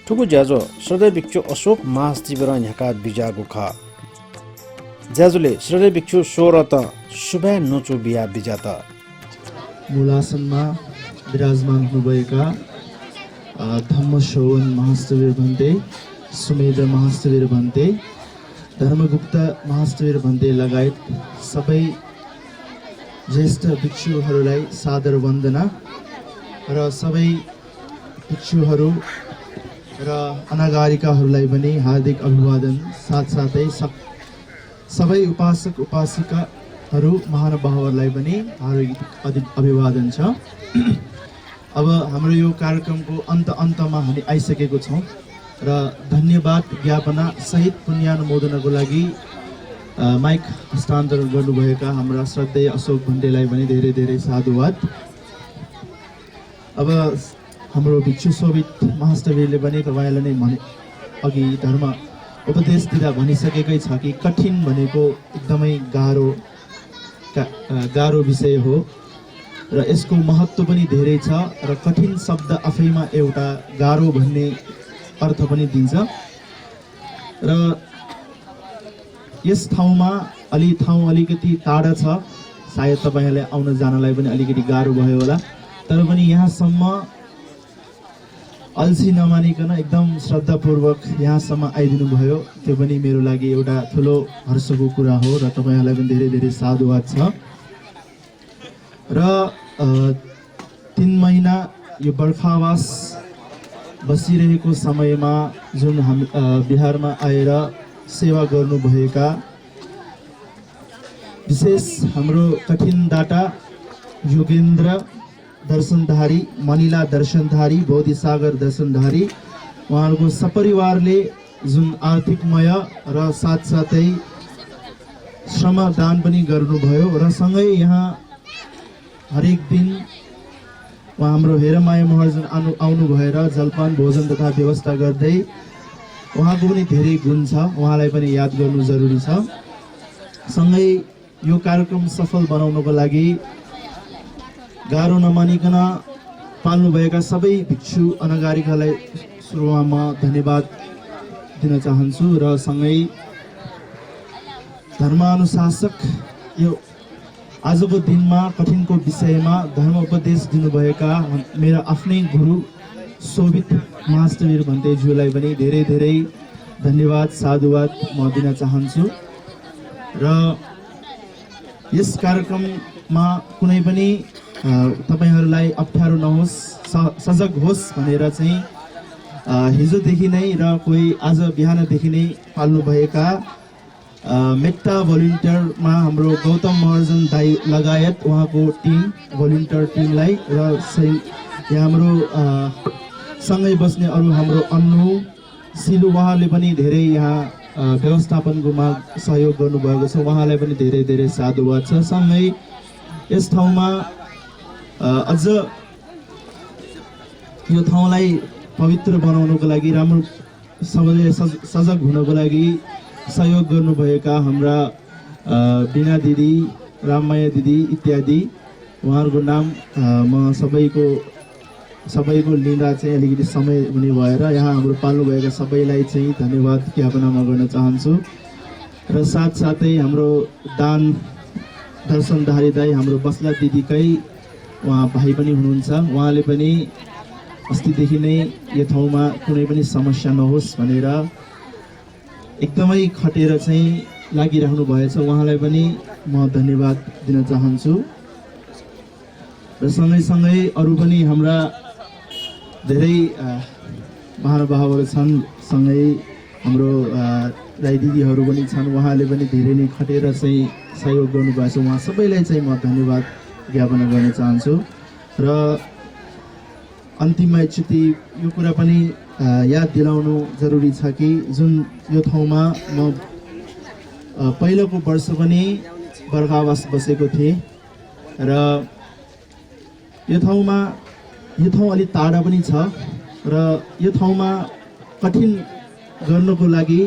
S2: ठुकु ज्याजो श्रद्धेय भिक्षु अशोक महासचिवर यहाँका बिजागु ख। ज्याजुले श्रद्धेय भिक्षु सोर त शुभ्या नोचु बिया बिजा त।
S9: मूलासनमा विराजमान हुनुभएका धम्मश्रवण महास्थवीर भन्ते, सुमेध महास्थवीर भन्ते, धर्मगुप्त महास्थवीर भन्ते लगायत सबै ज्येष्ठ भिक्षुहरूलाई सादर वन्दना र सबै भिक्षुहरू र अनागारिकाहरूलाई पनि हार्दिक अभिवादन। साथसाथै सबै उपासक उपासिकाहरू महानुभावहरूलाई पनि हार्दिक अभिवादन छ। अब हाम्रो यो कार्यक्रमको अन्तमा हामी आइसकेको छौँ र धन्यवाद ज्ञापना सहित पुण्यानुमोदनको लागि माइक हस्तान्तरण गर्नुभएका हाम्रा श्रद्धेय अशोक भन्तेलाई पनि धेरै धेरै साधुवाद। अब हाम्रो भिक्षु शोभित महास्थवीरले पनि तपाईँलाई नै भने अघि धर्म उपदेश दिँदा भनिसकेकै छ कि कठिन भनेको एकदमै गाह्रो विषय हो र यसको महत्त्व पनि धेरै छ र कठिन शब्द आफैमा एउटा गाह्रो भन्ने अर्थ पनि दिन्छ र यस ठाउँमा ठाउँ अलिकति टाढा छ, सायद तपाईँहरूले आउन जानलाई पनि अलिकति गाह्रो भयो होला, तर पनि यहाँसम्म अल्छी नमानिकन एकदम श्रद्धापूर्वक यहाँसम्म आइदिनु भयो, त्यो पनि मेरो लागि एउटा ठुलो हर्षको कुरा हो र तपाईँहरूलाई पनि धेरै धेरै साधुवाद छ। र 3 महिना यो बर्खावास बसिरहेको समयमा जुन बिहारमा आएर सेवा गर्नुभएका विशेष हाम्रो कठिन डाटा योगेन्द्र दर्शनधारी, मनिला दर्शनधारी, बोधिसागर दर्शनधारी, उहाँहरूको सपरिवारले जुन आर्थिकमय र साथसाथै श्रमदान पनि गर्नुभयो र सँगै यहाँ हरेक दिन उहाँ हाम्रो हेरमाया महर्जन आउनु भएर जलपान भोजन तथा व्यवस्था गर्दै उहाँको पनि धेरै गुण छ, उहाँलाई पनि याद गर्नु जरुरी छ। सँगै यो कार्यक्रम सफल बनाउनको लागि गाह्रो नमानिकन पाल्नुभएका सबै भिक्षु अनागारिकालाई सुरुवातमा धन्यवाद दिन चाहन्छु र सँगै धर्मानुशासक यो आजको दिनमा कठिनको विषयमा धर्म उपदेश दिनुभएका मेरा आफ्नै गुरु शोभित महास्तवीर भन्तेज्यूलाई पनि धेरै धेरै धन्यवाद साधुवाद म दिन चाहन्छु र यस कार्यक्रममा कुनै पनि तपाईहरूलाई अप्ठ्यारो नहोस् सजग होस् भनेर चाहिँ हिजोदेखि नै र कोही आज बिहानदेखि नै पाल्नुभएका मेट्टा भोलिन्टियरमा हाम्रो गौतम महर्जन दाई लगायत उहाँको टिम भोलिन्टियर टिमलाई र यहाँ हाम्रो सँगै बस्ने अरू हाम्रो अन्नु सिलु उहाँले पनि धेरै यहाँ व्यवस्थापनको सहयोग गर्नुभएको छ उहाँलाई पनि धेरै धेरै साधुवाद छ। सँगै यस ठाउँमा अझ यो ठाउँलाई पवित्र बनाउनको लागि राम्रो सबैले सजग हुनको लागि सहयोग गर्नुभएका हाम्रा बिना दिदी राममाया दिदी इत्यादि उहाँहरूको नाम म सबैको लिँदा चाहिँ अलिकति समय हुने भएर यहाँ हाम्रो पाल्नुभएका सबैलाई चाहिँ धन्यवाद ज्ञापना गर्न चाहन्छु र साथसाथै हाम्रो दान दर्शनधारी दाई हाम्रो बस्ला दिदीकै उहाँ भाइ पनि हुनुहुन्छ उहाँले पनि अस्तिदेखि नै यो ठाउँमा कुनै पनि समस्या नहोस् भनेर एकदमै खटेर चाहिँ लागिराख्नु भएछ उहाँलाई पनि म धन्यवाद दिन चाहन्छु र सँगै अरू पनि हाम्रा धेरै महानुभावहरू छन् सँगै हाम्रो राई दिदीहरू पनि छन् उहाँले पनि धेरै नै खटेर चाहिँ सहयोग गर्नुभएको छ उहाँ सबैलाई चाहिँ म धन्यवाद ज्ञापना गर्न चाहन्छु र अन्तिममा एकचोटि यो कुरा पनि याद दिलाउनु जरुरी छ कि जुन यो ठाउँमा म पहिलोको वर्ष पनि बर्खावास बसेको थिएँ र यो ठाउँ अलिक टाढा पनि छ र यो ठाउँमा कठिन गर्नको लागि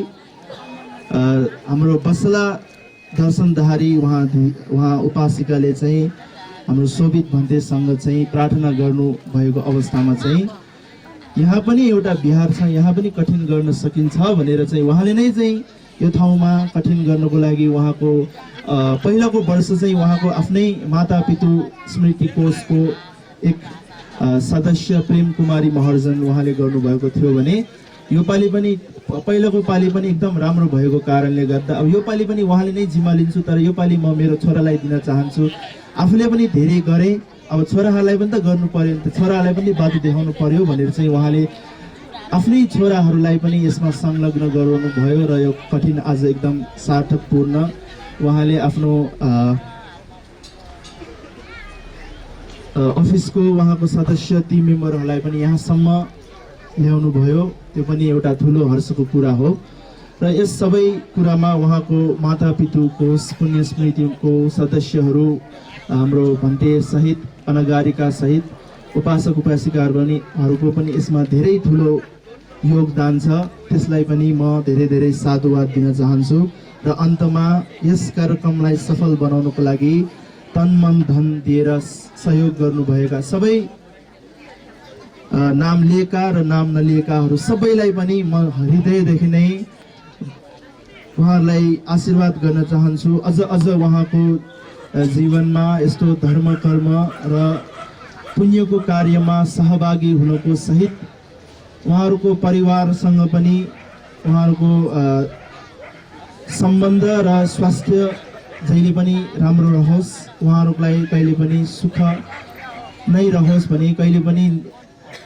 S9: हाम्रो बसला दर्शनधारी उहाँ उपासिकाले चाहिँ हाम्रो शोभित भन्तेसँग चाहिँ प्रार्थना गर्नु भएको अवस्थामा चाहिँ यहाँ पनि एउटा बिहार छ यहाँ पनि कठिन गर्न सकिन्छ भनेर चाहिँ उहाँले नै चाहिँ यो ठाउँमा कठिन गर्नको लागि उहाँको पहिलाको वर्ष चाहिँ उहाँको आफ्नै मातापितु स्मृति कोषको एक सदस्य प्रेम कुमारी महर्जन उहाँले गर्नुभएको थियो भने यो पालि पनि पहिलाको पालि पनि एकदम राम्रो भएको कारणले गर्दा अब यो पालि पनि उहाँले नै जिम्मा लिन्छु तर यो पालि म मेरो छोरालाई दिन चाहन्छु आफूले पनि धेरै गरे अब छोराहरूलाई पनि त गर्नु पर्यो नि त छोराहरूलाई पनि बाटो देखाउनु पर्यो भनेर चाहिँ उहाँले आफ्नै छोराहरूलाई पनि यसमा संलग्न गराउनु भयो र यो कठिन आज एकदम सार्थकपूर्ण उहाँले आफ्नो अफिसको उहाँको सदस्य टिम मेम्बरहरूलाई पनि यहाँसम्म ल्याउनु भयो त्यो पनि एउटा ठुलो हर्षको कुरा हो र यस सबै कुरामा उहाँको मातापितुको पुण्य स्मृतिको सदस्यहरू हाम्रो भन्ते सहित अनागारिका सहित उपासक उपासिकाहरूको पनि यसमा धेरै ठुलो योगदान छ त्यसलाई पनि म धेरै धेरै साधुवाद दिन चाहन्छु र अन्तमा यस कार्यक्रमलाई सफल बनाउनको लागि तन मन धन दिएर सहयोग गर्नुभएका सबै नाम लिएका र नाम नलिएकाहरू सबैलाई पनि म हृदयदेखि नै उहाँहरूलाई आशीर्वाद गर्न चाहन्छु अझ उहाँको जीवनमा यस्तो धर्म कर्म र पुण्यको कार्यमा सहभागी हुनुको सहित उहाँहरूको परिवारसँग पनि उहाँहरूको सम्बन्ध र स्वास्थ्य जहिले पनि राम्रो रहोस् उहाँहरूलाई कहिले पनि सुख नै रहोस् भने कहिले पनि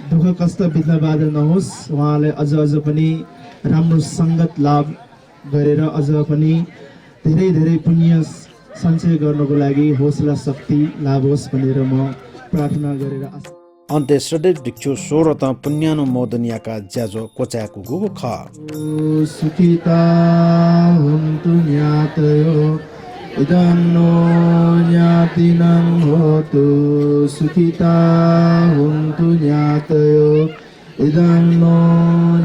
S9: दुःख कष्ट बित्न बाधा नहोस् उहाँलाई अझ पनि राम्रो सङ्गत लाभ गरेर अझ पनि धेरै धेरै पुण्य सञ्चय गर्नको लागि हौसला शक्ति लाभ होस् भनेर म प्रार्थना गरेर
S2: अन्त्य श्रद्धेय भिक्षु 16 पुण्यानुमोदनीयका ज्याजो कोचाको गुगु ख
S9: सुखिता हुन्तु ज्ञातयो इदं नो ज्ञातिनं होतु सुखिता हुन्तु ज्ञातयो इदं नो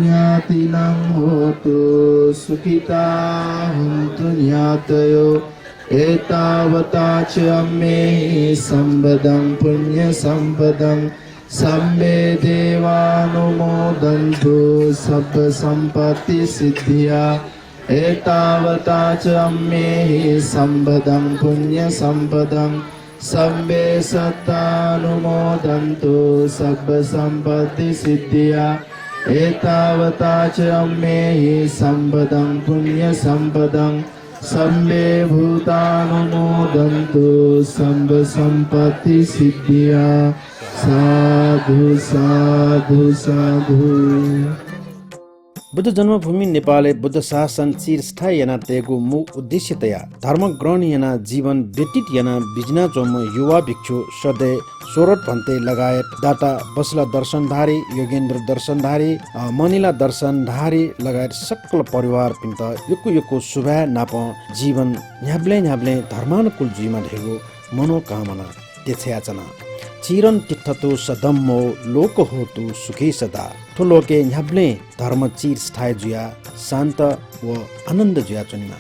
S9: ज्ञातिनं होतु सुखिता हुन्तु ज्ञातयो एतावता च मे सम्पदं पुण्यसम्पदं सम्मे देवानुमोदन्तु सर्वसम्पत्तिसिद्धिया एतावता च मे सम्पदं पुण्यसम्पदं सम्मे सत्तानुमोदन्तु सर्वसम्पत्तिसिद्धिया एतावता च मे सम्पदं पुण्यसम्पदं सम्मे भूतानुमोदन्तु सर्वसम्पत्तिसिद्धिया साधु साधु साधु।
S2: बुद्ध जन्मभूमि नेपाल बुद्ध शासन चिरस्थायी याना तेगु मु उद्देश्यतया धर्म ग्रहण याना जीवन व्यतीत याना बिजना जोम युवा भिक्षु सधैँ सोरठ भन्ते लगायत दाता बसला दर्शनधारी योगेन्द्र दर्शनधारी मनिला दर्शनधारी लगायत सकल परिवार पिन्त युक्कु शुभा नाप जीवन न्याब्ले धर्मानुकूल जीवन ढेगु मनोकामना तेछयाचना चिरन तिठतु सदम्मो लोक होतु सुखी सदा ठुलोके न्याब्ले धर्म चिर स्थाय जुया शान्त व आनन्द जुया चुनिमा।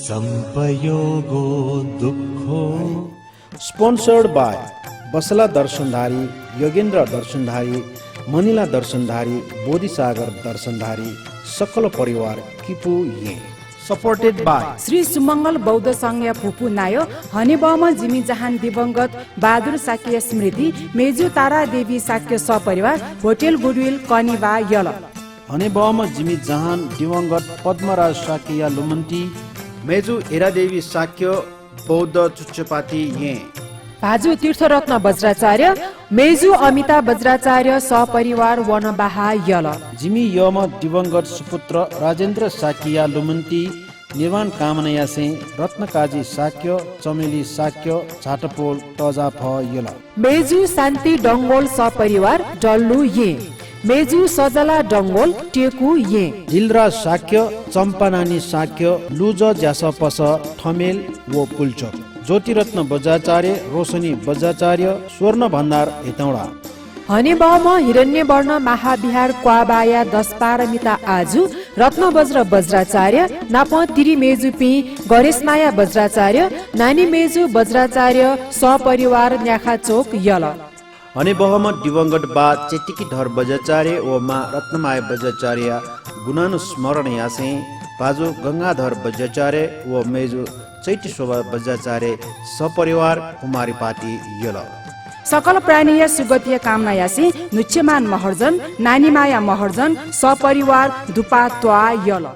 S1: संपयोगो दुःखो
S2: स्पोन्सर्ड बाय बसला दर्शनधारी योगेन्द्र दर्शनधारी मनिला दर्शनधारी बोधिसागर दर्शनधारी सकल परिवार किपु ये सपोर्टेड बाय
S3: श्री सुमंगल बौद्ध संघ फुपू नायो हनेबम जिमी जहान दिवंगत बहादुर साक्य स्मृति मेजु तारा देवी साक्य सपरिवार होटल गुडविल कनिवा यल
S2: हनेबम जिमी जहान दिवंगत पद्मराज साक्य लुमन्ती मेजु एरादेवी साक्य बौद्ध चुच्चपाती ये
S3: भाजु तीर्थरत्न वज्राचार्य मेजु अमिता वज्राचार्य सपरिवार वनबाहा यल
S2: जिमी यम दिवंगत सुपुत्र राजेन्द्र साकिया लुमन्ती निर्माण कामना से रत्नकाजी साक्य चमेली साक्य झाटपोल टजा फ यल
S3: मेजु शान्ति डंगोल सपरिवार डल्लु ये मेजु सजला डंगोल टेकु ये
S2: जिलरा साक्य चम्पानानी साक्य लुज ज्यासपस ठमेल व पुल्चोक ज्योतिरत्न बज्राचार्य रोशनी बज्राचार्य स्वर्ण भण्डार हेटौडा
S3: हनेबम हिरण्यवर्ण महाविहार क्वाबाया 10 पारमिता आजु रत्न वज्र वज्राचार्य नाप तिरी मेजु पि गणेशमाया वज्राचार्य नानी मेजु वज्राचार्य सपरिवार न्याखा चोक यल
S2: हनेबहम दिवंगत बा चेटिकी धर बज्राचार्य व मा रत्नमाया वज्राचार्य गुणानुस्मरण यासे बाजु गंगाधर वज्राचार्य व मेजु चैती शोभा वज्राचार्य सपरिवार कुमारी पाटी यल
S3: सकल प्राणीय सुगतीय कामना यासी नुच्यमान महर्जन नानीमाया महर्जन सपरिवार दुपा त्वा यल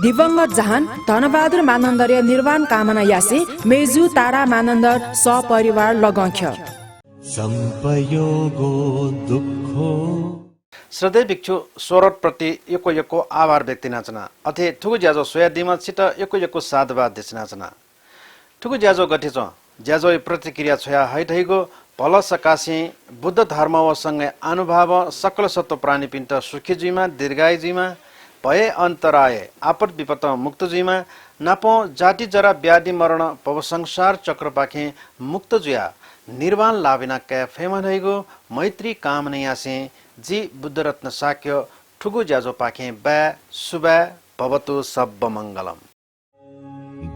S3: दिवंगत जहान धनबहादुर मानन्दर्य निर्वाण कामना यासी मेजु तारा मानन्दर सपरिवार लगंख्य
S1: संपयोगो दुःखो
S2: श्रद्धेय भिक्षु सोरठ प्रति यको आभार व्यक्ति नाचना अथे ठुगु ज्याजो सोया दिमत सित यको साधुवाद देश नाचना ठुगु ज्याजो गठेछ ज्याजो प्रतिक्रिया छोया हैठैगो भल सकासे बुद्ध धर्म व सँगै अनुभाव सकल सत्व प्राणी पिण्ट सुखी जुइमा दीर्घायु जुइमा भए अन्तराय आपद विपत मुक्त जुइमा नापो जाति जरा व्याधि मरण पव संसार चक्र पाखे मुक्त जुया निर्वाण लाभिना कै फेमन हैगो मैत्री कामना से जी बुद्धरत्न साक्य ठुगु ज्याजो पाखे बा सुबा भवतु सब्ब मंगलम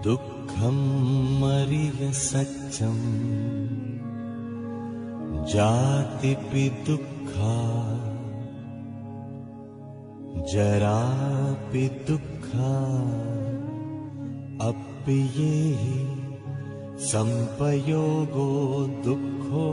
S1: दुःखं मरिय सच्चम जातिपि दुःखा जरापि दुःखा अप्येहि संपयोगो दुःखो